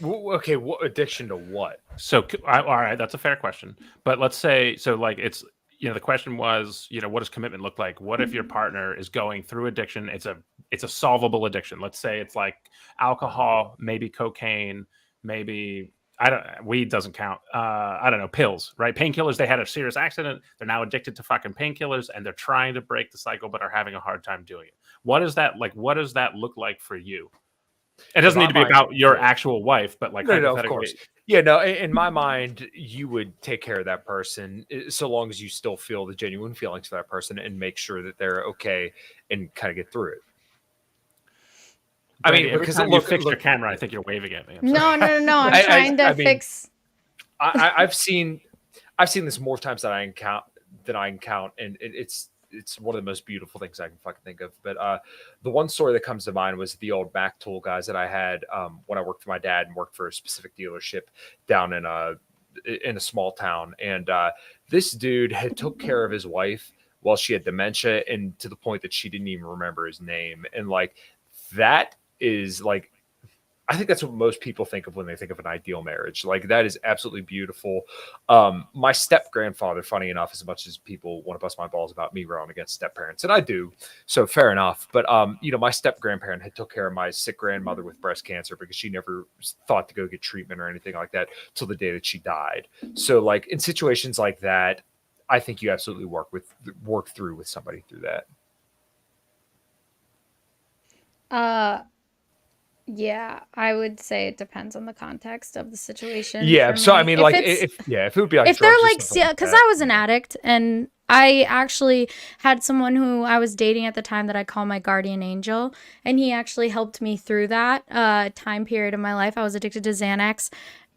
Okay, what addiction to what? So, all right, that's a fair question. But let's say, so like it's, the question was, what does commitment look like? What if your partner is going through addiction? It's a solvable addiction. Let's say it's like alcohol, maybe cocaine, maybe weed doesn't count. I don't know, pills, right? Painkillers. They had a serious accident. They're now addicted to fucking painkillers, and they're trying to break the cycle, but are having a hard time doing it. What is that like? What does that look like for you? It doesn't need to be about your actual wife, but like, no, of course. Yeah, no, in my mind, you would take care of that person so long as you still feel the genuine feelings for that person and make sure that they're okay and kind of get through it. I Brandy, mean, every because time you fix your camera, I think you're waving at me. I'm No, sorry. no, no, no. I'm I- trying to I mean, fix. I've seen this more times than I count, and it's one of the most beautiful things I can fucking think of. But the one story that comes to mind was the old Mac Tool guys that I had when I worked for my dad and worked for a specific dealership down in a small town. And this dude had took care of his wife while she had dementia, and to the point that she didn't even remember his name. And like that is like, I think that's what most people think of when they think of an ideal marriage. Like that is absolutely beautiful. My step grandfather, funny enough, as much as people want to bust my balls about me rowing against step parents, and I do, so fair enough. But my step grandparent had took care of my sick grandmother with breast cancer because she never thought to go get treatment or anything like that till the day that she died. So like in situations like that, I think you absolutely work through with somebody through that. Yeah, I would say it depends on the context of the situation. Yeah, for so I me. mean, If like, it's- if it would be like if they're drugs or like, something like because that. I was an addict and I actually had someone who I was dating at the time that I call my guardian angel, and he actually helped me through that time period of my life. I was addicted to Xanax,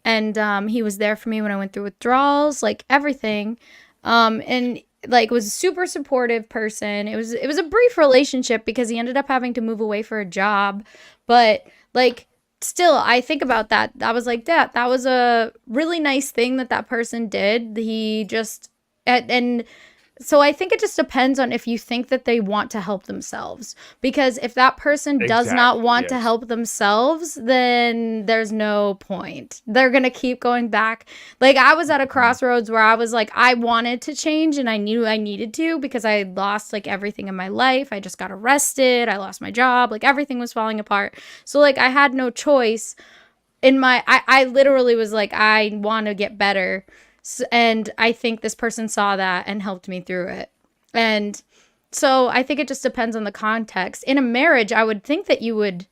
and he was there for me when I went through withdrawals, like everything, and like was a super supportive person. It was a brief relationship because he ended up having to move away for a job, but like still I think about that. I was like, that was a really nice thing that person did. He just and so I think it just depends on if you think that they want to help themselves, because if that person does not Exactly, want to yes. help themselves, then there's no point. They're going to keep going back. Like I was at a crossroads where I was like, I wanted to change and I knew I needed to because I lost like everything in my life. I just got arrested. I lost my job. Like everything was falling apart. So like I had no choice in my, I literally was like, I want to get better. And I think this person saw that and helped me through it. And so I think it just depends on the context. In a marriage, I would think that you would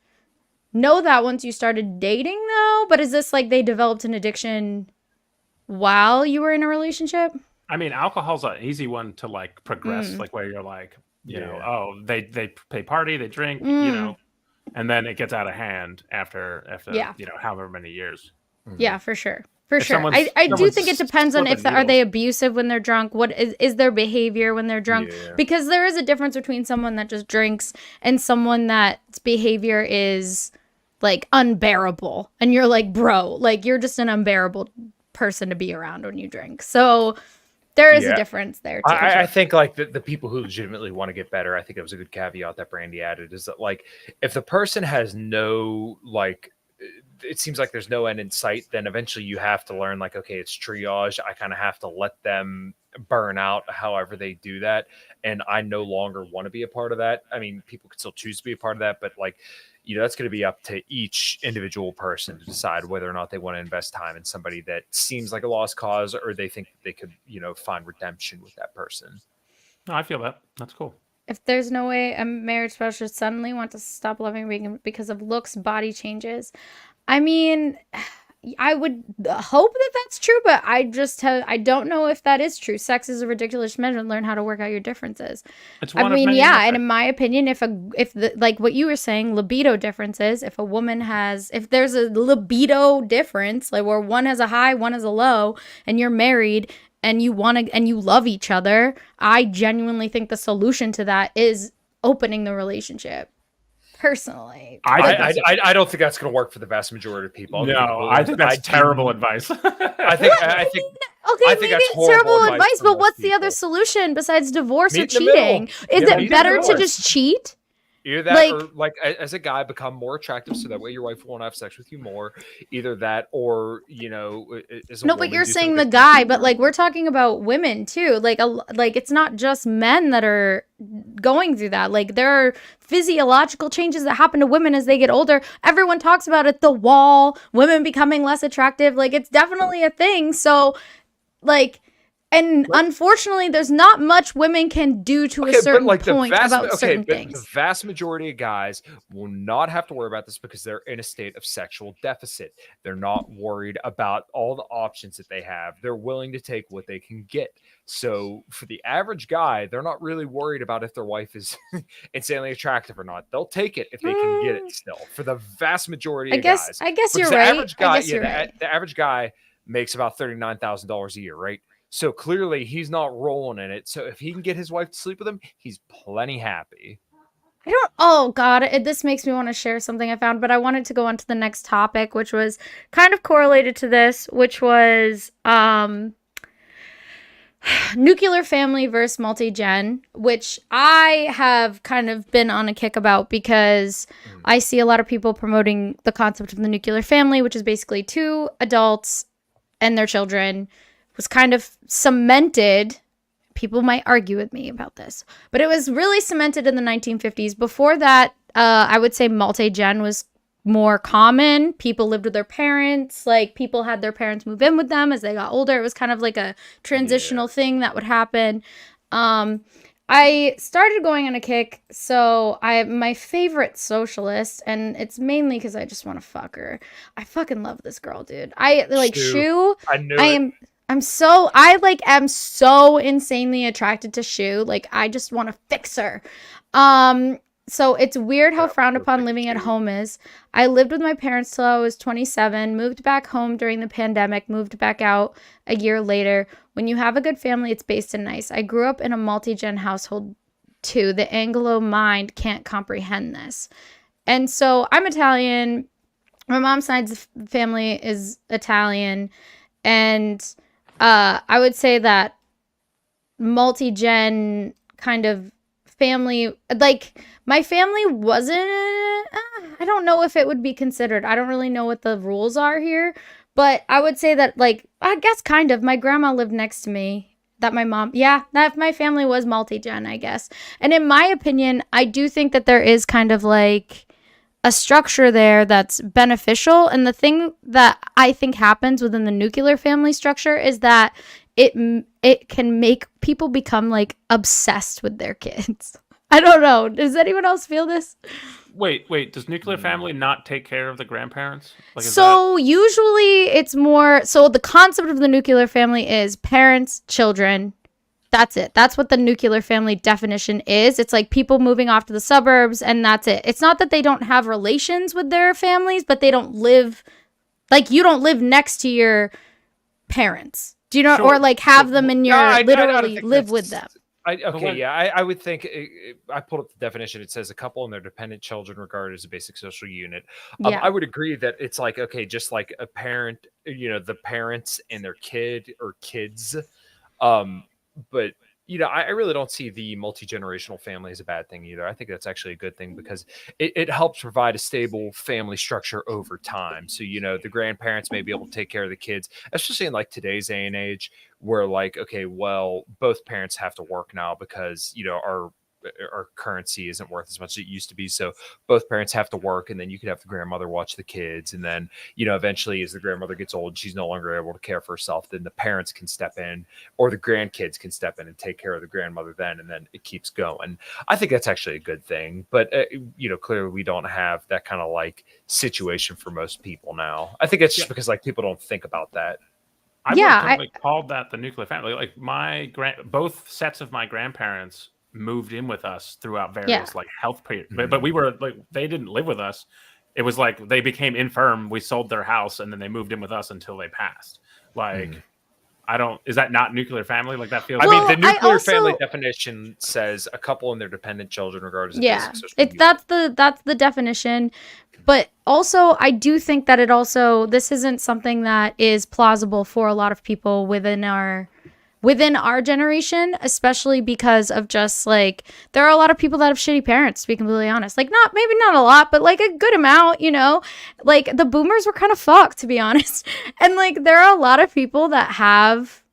know that once you started dating, though. But is this like they developed an addiction while you were in a relationship? I mean, alcohol's an easy one to like progress, Mm. like where you're like, you know, Yeah. oh, they party, they drink, you Mm. know, and then it gets out of hand after Yeah. you know, however many years. Yeah, for sure. For If sure. someone's- I do someone's think it depends on if slipping are they needles. abusive when they're drunk? What is their behavior when they're drunk? Yeah. Because there is a difference between someone that just drinks and someone that's behavior is like unbearable. And you're like, bro, like you're just an unbearable person to be around when you drink. So there is a Yeah. difference there too. I think like the people who legitimately want to get better, I think it was a good caveat that Brandy added, is that like if the person has no like, it seems like there's no end in sight, then eventually you have to learn like, okay, it's triage. I kind of have to let them burn out however they do that. And I no longer want to be a part of that. I mean, people could still choose to be a part of that, but like, you know, that's going to be up to each individual person to decide whether or not they want to invest time in somebody that seems like a lost cause, or they think they could, you know, find redemption with that person. No, I feel that. That's cool. If there's no way a marriage spouse should suddenly want to stop loving Regan because of looks, body changes, I mean, I would hope that that's true, but I don't know if that is true. Sex is a ridiculous measure. Learn how to work out your differences. It's I one of mean, many yeah, metrics. and in my opinion, if the like what you were saying, libido differences, if a woman if there's a libido difference, like where one has a high, one has a low, and you're married and you love each other, I genuinely think the solution to that is opening the relationship. Personally, I don't think that's going to work for the vast majority of people. No, I think that's terrible advice. I think okay, I maybe think that's it's horrible terrible advice advice, for but most what's the other people. solution besides divorce or Meet in the cheating? middle. Is Yeah, it meet in the better to middle. just cheat? Either that, Like- or like as a guy, become more attractive so that way your wife won't have sex with you more. Either that, or you know, as a No, but woman, you're do saying the something guy, different. but like we're talking about women too. Like like it's not just men that are going through that. Like there are physiological changes that happen to women as they get older. Everyone talks about it, the wall, women becoming less attractive. Like it's definitely a thing. So like And unfortunately, there's not much women can do to a certain point about certain things. The vast majority of guys will not have to worry about this because they're in a state of sexual deficit. They're not worried about all the options that they have. They're willing to take what they can get. So for the average guy, they're not really worried about if their wife is insanely attractive or not. They'll take it if they can get it still. For the vast majority of guys. I guess you're right. The average guy makes about $39,000 a year, right? So clearly he's not rolling in it. So if he can get his wife to sleep with him, he's plenty happy. Oh God, this makes me want to share something I found, but I wanted to go on to the next topic, which was kind of correlated to this, which was nuclear family versus multi-gen, which I have kind of been on a kick about because I see a lot of people promoting the concept of the nuclear family, which is basically 2 adults and their children. Was kind of cemented. People might argue with me about this, but it was really cemented in the 1950s. Before that, I would say multi-gen was more common. People lived with their parents. Like, people had their parents move in with them as they got older. It was kind of like a transitional thing that would happen. I started going on a kick. So my favorite socialist, and it's mainly because I just want to fuck her. I fucking love this girl, dude. I like Shu. I'm so insanely attracted to Shu. Like, I just want to fix her. So it's weird how frowned upon living at home is. I lived with my parents till I was 27, moved back home during the pandemic, moved back out a year later. When you have a good family, it's based in nice. I grew up in a multi-gen household too. The Anglo mind can't comprehend this. And so I'm Italian. My mom's side's family is Italian. And I would say that multi-gen kind of family, like, my family wasn't, I don't know if it would be considered. I don't really know what the rules are here, but I would say that, like, I guess kind of, my grandma lived next to me, that my family was multi-gen, I guess. And in my opinion, I do think that there is kind of like a structure there that's beneficial. And the thing that I think happens within the nuclear family structure is that it can make people become like obsessed with their kids. I don't know. Does anyone else feel this? Wait. Does nuclear family not take care of the grandparents? Like, usually it's more. So the concept of the nuclear family is parents, children. That's it. That's what the nuclear family definition is. It's like people moving off to the suburbs, and that's it. It's not that they don't have relations with their families, but they don't live, like, you don't live next to your parents. Do you know, or like have them in your, literally live with them. I would think I pulled up the definition. It says a couple and their dependent children regarded as a basic social unit. I would agree that it's like, okay, just like a parent, the parents and their kid or kids. But I really don't see the multi-generational family as a bad thing either. I think that's actually a good thing because it helps provide a stable family structure over time. So, the grandparents may be able to take care of the kids, especially in like today's day and age where like, okay, well, both parents have to work now because, our currency isn't worth as much as it used to be. So both parents have to work, and then you could have the grandmother watch the kids. And then, eventually as the grandmother gets old, she's no longer able to care for herself. Then the parents can step in, or the grandkids can step in and take care of the grandmother then, and then it keeps going. I think that's actually a good thing. But, clearly we don't have that kind of like situation for most people now. I think it's just because like people don't think about that. I called that the nuclear family. Like both sets of my grandparents moved in with us throughout various like health periods, but we were like, they didn't live with us. It was like they became infirm, we sold their house, and then they moved in with us until they passed. Like, is that not nuclear family? Like, that feels. I mean, the nuclear family definition says a couple and their dependent children regarded as a basic social unit. That's the definition. But also, I do think that this isn't something that is plausible for a lot of people within our generation, especially because of just like, there are a lot of people that have shitty parents, to be completely honest. Like, maybe not a lot, but like a good amount, like the boomers were kind of fucked, to be honest. And like, there are a lot of people that have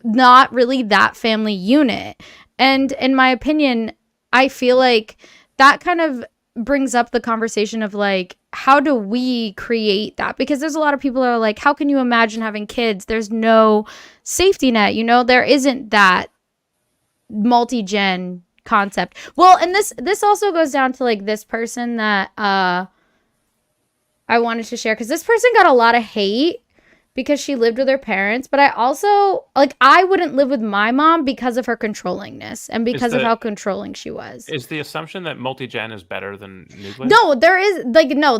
not really that family unit. And in my opinion, I feel like that kind of brings up the conversation of like, how do we create that? Because there's a lot of people that are like, how can you imagine having kids? There's no safety net, you know, there isn't that multi-gen concept. Well, and this also goes down to like this person that I wanted to share, because this person got a lot of hate because she lived with her parents, but I also like, I wouldn't live with my mom because of her controllingness and because of how controlling she was. Is the assumption that multi-gen is better than nuclear? No, there is like, no,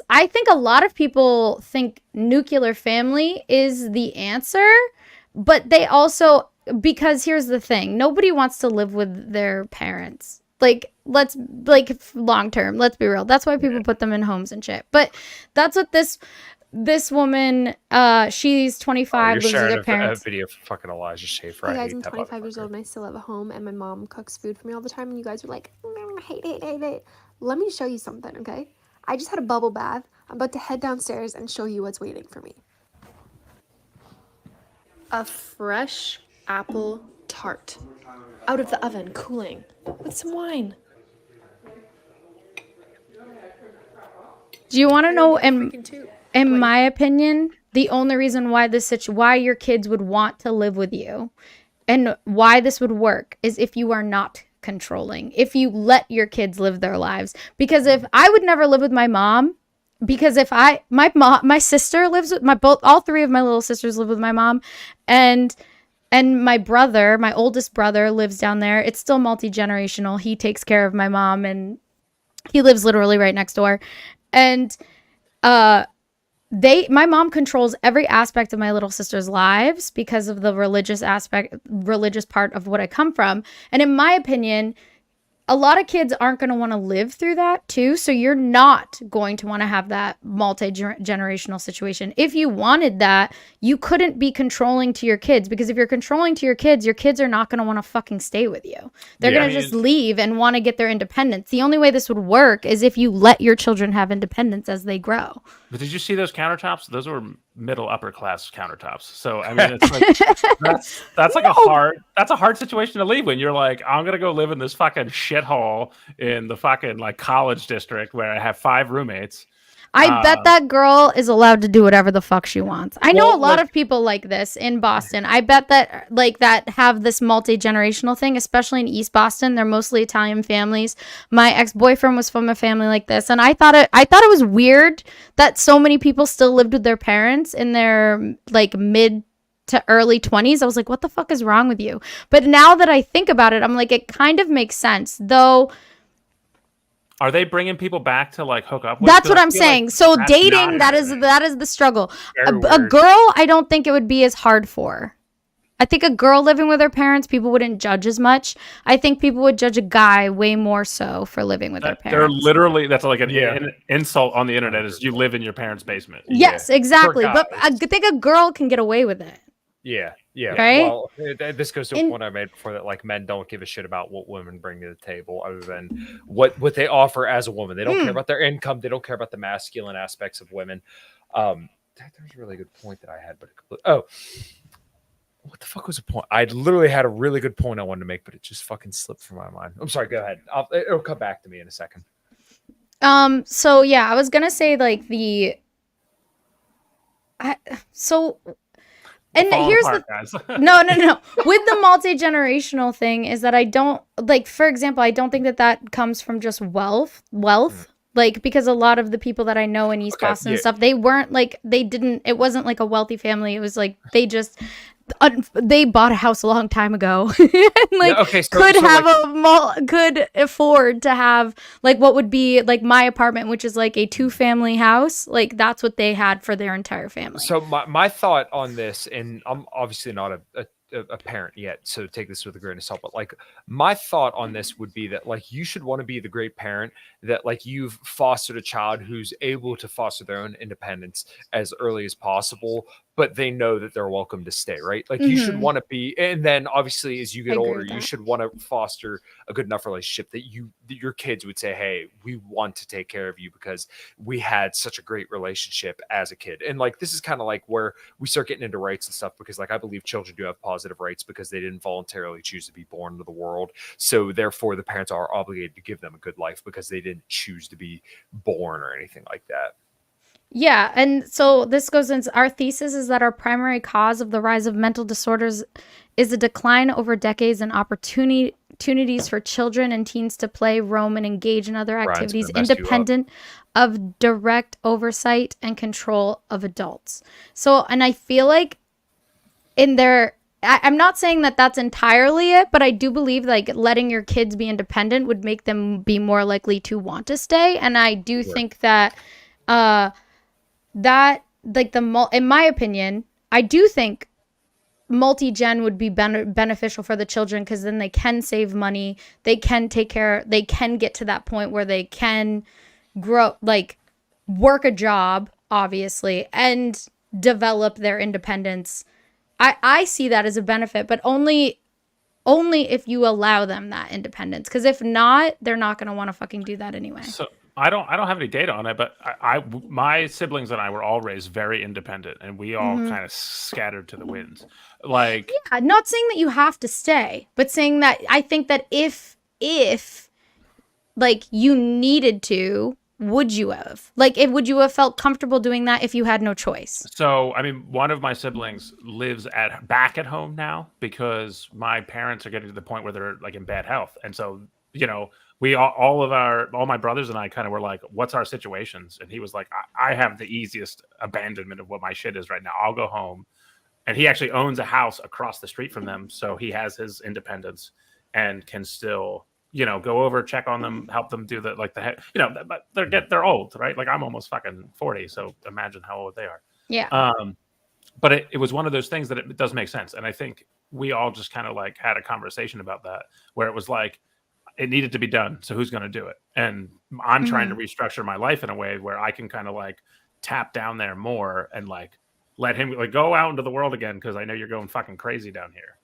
I think a lot of people think nuclear family is the answer, but they also, because here's the thing, nobody wants to live with their parents. Like, let's, like, long term, let's be real. That's why people put them in homes and shit. But that's what this woman, she's 25, lives with her parents. A video for fucking Elijah Schaefer. Hey guys, I'm 25 years old and I still live at home, and my mom cooks food for me all the time, and you guys are like, hate. Let me show you something, okay? I just had a bubble bath. I'm about to head downstairs and show you what's waiting for me. A fresh apple tart. Out of the oven, cooling. With some wine. Do you want to know, in my opinion, the only reason why why your kids would want to live with you and why this would work is if you are not controlling, if you let your kids live their lives. Because if I would never live with my mom, because if my sister lives with all three of my little sisters live with my mom, and my brother, my oldest brother, lives down there. It's still multi-generational. He takes care of my mom, and he lives literally right next door. And my mom controls every aspect of my little sister's lives because of the religious part of what I come from. And in my opinion, a lot of kids aren't going to want to live through that too. So you're not going to want to have that multi-generational situation. If you wanted that, you couldn't be controlling to your kids, because if you're controlling to your kids are not going to want to fucking stay with you. They're going to just leave and want to get their independence. The only way this would work is if you let your children have independence as they grow. But did you see those countertops? Those were middle upper class countertops. So I mean, it's like that's like a hard situation to leave when you're like, I'm gonna go live in this fucking shithole in the fucking like college district where I have 5 roommates. I bet that girl is allowed to do whatever the fuck she wants. I know a lot of people like this in Boston. I bet that that have this multi-generational thing, especially in East Boston. They're mostly Italian families. My ex-boyfriend was from a family like this, and I thought it was weird that so many people still lived with their parents in their like mid to early 20s. I was like, what the fuck is wrong with you? But now that I think about it, I'm like, it kind of makes sense, though. Are they bringing people back to like hook up with? That's what I'm saying. Like, so dating, that is the struggle. A girl, I don't think it would be as hard for. I think a girl living with her parents, people wouldn't judge as much. I think people would judge a guy way more so for living with their parents. They're literally, that's like an insult on the internet, is you live in your parents' basement. Yes, exactly. But I think a girl can get away with it. Yeah. Right? Well, this goes to a point I made before, that like men don't give a shit about what women bring to the table other than what they offer as a woman. They don't care about their income. They don't care about the masculine aspects of women. There's a really good point that I had, but what the fuck was the point? I literally had a really good point I wanted to make, but it just fucking slipped from my mind. I'm sorry. Go ahead. It'll come back to me in a second. So yeah, I was gonna say like and here's no. With the multi-generational thing is that I don't like, for example, I don't think that comes from just wealth. Like, because a lot of the people that I know in East Boston and stuff, they weren't like, it wasn't like a wealthy family. It was like, they bought a house a long time ago and could afford to have like what would be like my apartment, which is like a 2-family house. Like that's what they had for their entire family. So my thought on this, and I'm obviously not a parent yet, so take this with a grain of salt, but like my thought on this would be that like you should want to be the great parent that like you've fostered a child who's able to foster their own independence as early as possible, but they know that they're welcome to stay, right? Like you should Mhm. want to be, and then obviously as you I get agree older, with you that. should want to foster a good enough relationship that your kids would say, hey, we want to take care of you because we had such a great relationship as a kid. And like this is kind of like where we start getting into rights and stuff, because like I believe children do have positive rights because they didn't voluntarily choose to be born into the world. So therefore the parents are obligated to give them a good life because they didn't choose to be born or anything like that. Yeah, and so this goes into our thesis is that our primary cause of the rise of mental disorders is a decline over decades in opportunities for children and teens to play, roam, and engage in other Brian's gonna activities mess you up. independent of direct oversight and control of adults. So, and I feel like in their I'm not saying that that's entirely it, but I do believe like letting your kids be independent would make them be more likely to want to stay. And I do think that that like in my opinion, I do think multi-gen would be beneficial for the children because then they can save money, they can take care, they can get to that point where they can grow, like work a job, obviously, and develop their independence. I see that as a benefit, but only if you allow them that independence. Because if not, they're not going to want to fucking do that anyway. So I don't have any data on it, but my siblings and I were all raised very independent, and we all kind of scattered to the winds. Like, I'm not saying that you have to stay, but saying that I think that if like you needed to, would you have? Like, would you have felt comfortable doing that if you had no choice? so I mean, one of my siblings lives back at home now because my parents are getting to the point where they're like in bad health, and so we all my brothers and I kind of were like, "What's our situations?" And he was like, "I have the easiest abandonment of what my shit is right now. I'll go home." And he actually owns a house across the street from them, so he has his independence and can still go over, check on them, help them do but they're old, right? Like I'm almost fucking 40, so imagine how old they are. Yeah. But it was one of those things that it does make sense, and I think we all just kind of like had a conversation about that, where it was like it needed to be done. So who's going to do it? And I'm trying to restructure my life in a way where I can kind of like tap down there more and like let him like go out into the world again, because I know you're going fucking crazy down here.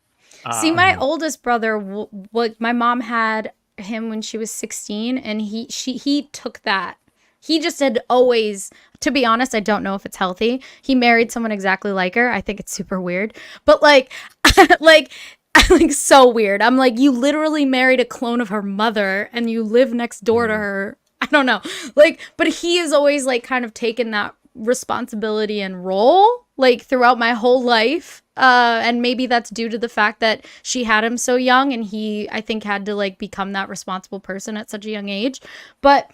See, my oldest brother, what my mom had him when she was 16, and he took that. He just had always, to be honest, I don't know if it's healthy. He married someone exactly like her. I think it's super weird, but like, like so weird. I'm like, you literally married a clone of her mother, and you live next door to her. I don't know, like, but he has always like kind of taken that responsibility and role like throughout my whole life. And maybe that's due to the fact that she had him so young, and he, I think, had to like become that responsible person at such a young age. But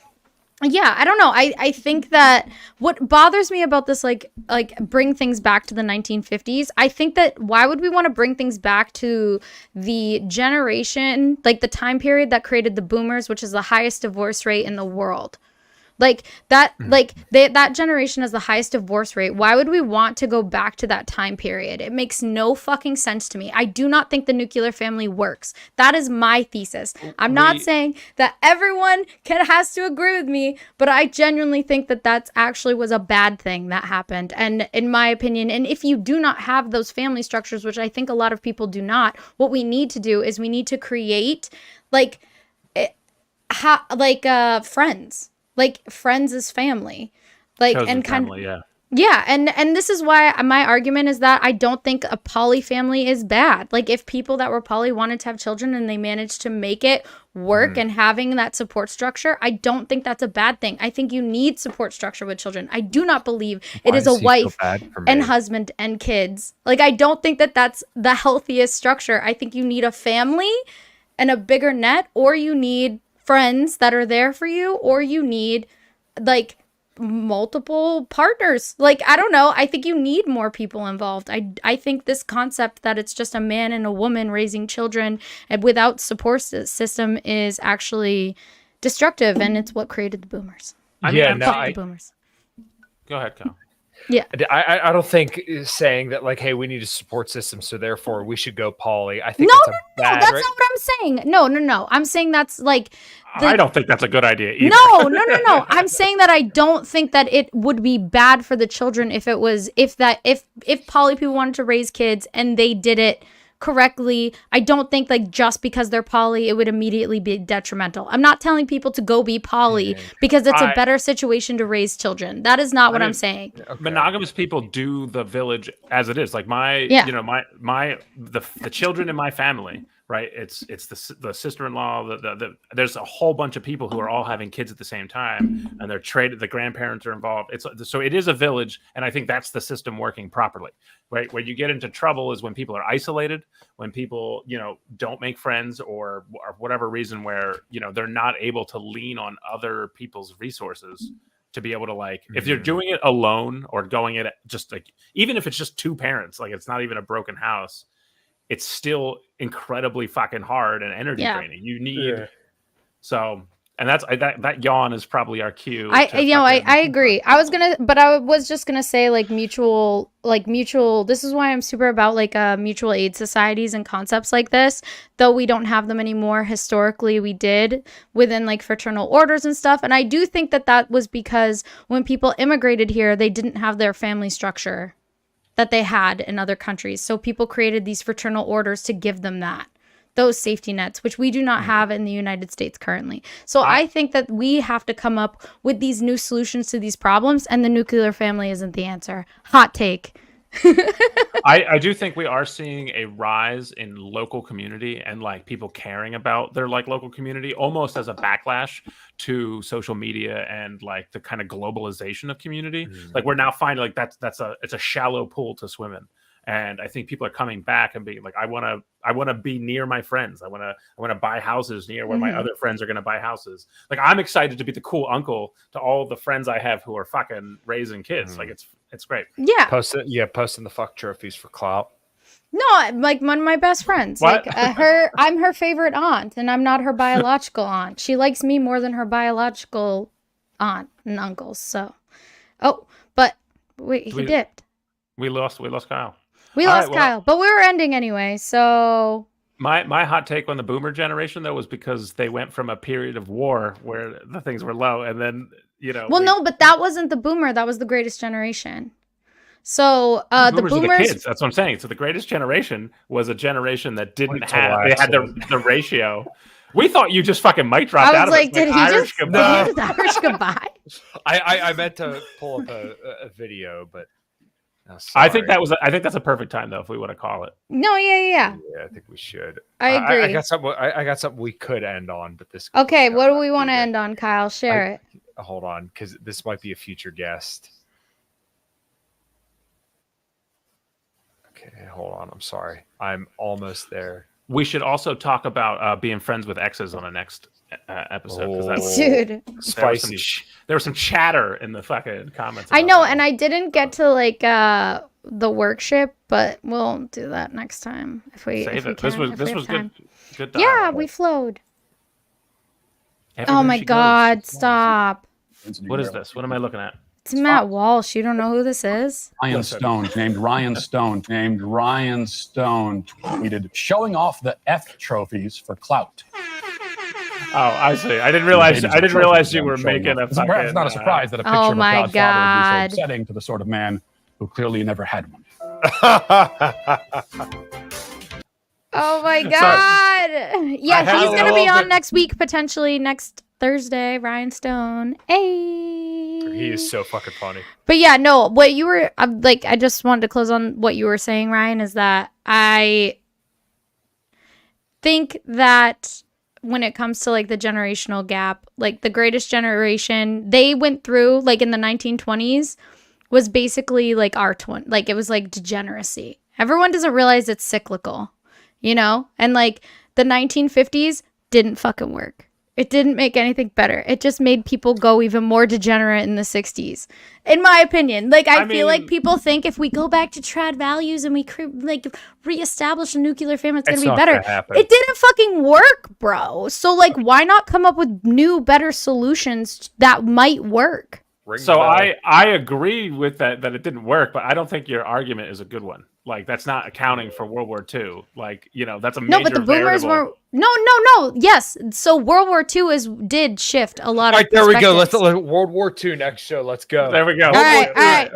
yeah, I don't know. I think that what bothers me about this, like bring things back to the 1950s, I think that why would we want to bring things back to the generation, like the time period that created the boomers, which is the highest divorce rate in the world? Like that, like that generation has the highest divorce rate. Why would we want to go back to that time period? It makes no fucking sense to me. I do not think the nuclear family works. That is my thesis. I'm not saying that everyone has to agree with me, but I genuinely think that that's actually was a bad thing that happened. And in my opinion, and if you do not have those family structures, which I think a lot of people do not, what we need to do is we need to create friends. Like friends as family, like Chosen and kind family, of yeah, and this is why my argument is that I don't think a poly family is bad. Like if people that were poly wanted to have children and they managed to make it work and having that support structure, I don't think that's a bad thing. I think you need support structure with children. I do not believe it is a wife and husband and kids. Like I don't think that that's the healthiest structure. I think you need a family and a bigger net, or you need friends that are there for you, or you need like multiple partners. Like I don't know, I think you need more people involved. I think this concept that it's just a man and a woman raising children and without support system is actually destructive, and it's what created the boomers. the boomers. Go ahead, Kyle. Yeah. I don't think saying that like, hey, we need a support system, so therefore we should go poly. I think No, that's a bad. that's not what I'm saying. No. I'm saying that's like I don't think that's a good idea either. No. I'm saying that I don't think that it would be bad for the children if poly people wanted to raise kids and they did it correctly. I don't think like just because they're poly it would immediately be detrimental. I'm not telling people to go be poly because it's a better situation to raise children. That is not what I'm saying. Okay. Monogamous people do the village as it is. Like the children in my family, right? It's the sister-in-law. There's a whole bunch of people who are all having kids at the same time, and they're traded. The grandparents are involved. So it is a village, and I think that's the system working properly. Right, where you get into trouble is when people are isolated, when people don't make friends, or whatever reason where they're not able to lean on other people's resources to be able to like if you're doing it alone or going it just like even if it's just two parents, like it's not even a broken house, it's still incredibly fucking hard and energy draining. You need so. And that yawn is probably our cue. I agree. I was just gonna say like mutual. This is why I'm super about like mutual aid societies and concepts like this. Though we don't have them anymore. Historically, we did within like fraternal orders and stuff. And I do think that was because when people immigrated here, they didn't have their family structure that they had in other countries. So people created these fraternal orders to give them those safety nets, which we do not have in the United States currently. So I think that we have to come up with these new solutions to these problems, and the nuclear family isn't the answer. Hot take. I do think we are seeing a rise in local community and like people caring about their like local community almost as a backlash to social media and like the kind of globalization of community. Like we're now finding like it's a shallow pool to swim in. And I think people are coming back and being like, I want to be near my friends. I want to buy houses near where my other friends are going to buy houses. Like I'm excited to be the cool uncle to all the friends I have who are fucking raising kids. Like it's great. Yeah. Posting the fuck trophies for clout. No, like one of my best friends. What? Like I'm her favorite aunt, and I'm not her biological aunt. She likes me more than her biological aunt and uncles. So, but wait, he dipped. We lost Kyle. We lost Kyle, but we were ending anyway, so... My hot take on the boomer generation, though, was because they went from a period of war where the things were low, and then, Well, no, but that wasn't the boomer. That was the greatest generation. So, the boomers... Are the kids. That's what I'm saying. So the greatest generation was a generation that didn't have... They had the ratio. We thought you just fucking mic dropped out of it. I was like, did he just Irish goodbye? I meant to pull up a video, but... I think that's a perfect time though if we want to call it. No, yeah. Yeah, I think we should. I agree. I got something we could end on, but this. Okay, what do we want to end on, Kyle? Share it. Hold on, because this might be a future guest. Okay, hold on. I'm sorry. I'm almost there. We should also talk about being friends with exes on the next episode. Dude, spicy. There was some chatter in the fucking comments. I know, and I didn't get to like the worship, but we'll do that next time if we save it. Can, this was good. Good. Yeah, we flowed. Oh my God! Stop. What is this? What am I looking at? It's Matt Walsh. You don't know who this is? Ryan Stone tweeted, showing off the F trophies for clout. Oh, I see. I didn't realize you were making a fucking... It's not a surprise that a picture of a proud father would be so upsetting to the sort of man who clearly never had one. Oh my God. Yeah, he's going to be on next week, potentially next Thursday, Ryan Stone. Hey. He is so fucking funny. But yeah, no, what you were like, I just wanted to close on what you were saying, Ryan, is that I think that when it comes to like the generational gap, like the greatest generation they went through, like in the 1920s, was basically like our like it was like degeneracy. Everyone doesn't realize it's cyclical, and like the 1950s didn't fucking work. It didn't make anything better. It just made people go even more degenerate in the 60s, in my opinion. Like, I feel like people think if we go back to trad values and we reestablish a nuclear family, it's going to be better. It didn't fucking work, bro. So, like, why not come up with new, better solutions that might work? So I agree with that it didn't work, but I don't think your argument is a good one. Like that's not accounting for World War II. Like that's a major no, but the boomers variable. were no. Yes, so World War II did shift a lot. All of right, there we go. Let's perspectives. World War II next show. Let's go. There we go. All right.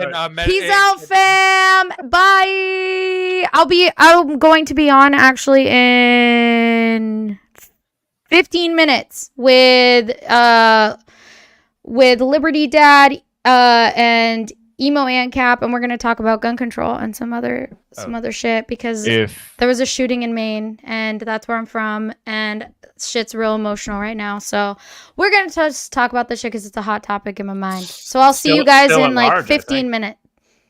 Peace out, fam. Bye. I'm going to be on actually in 15 minutes with Liberty Dad and Emo ANCAP, and we're gonna talk about gun control and some other shit because there was a shooting in Maine, and that's where I'm from, and shit's real emotional right now. So we're gonna just talk about this shit because it's a hot topic in my mind. So I'll see you guys in like 15 minutes.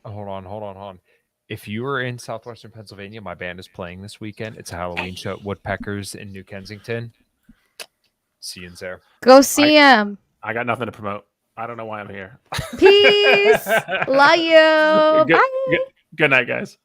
Hold on. If you are in southwestern Pennsylvania, my band is playing this weekend. It's a Halloween show at Woodpeckers in New Kensington. See you in there. Go see him. I got nothing to promote. I don't know why I'm here. Peace. Love you. Bye. Good night, guys.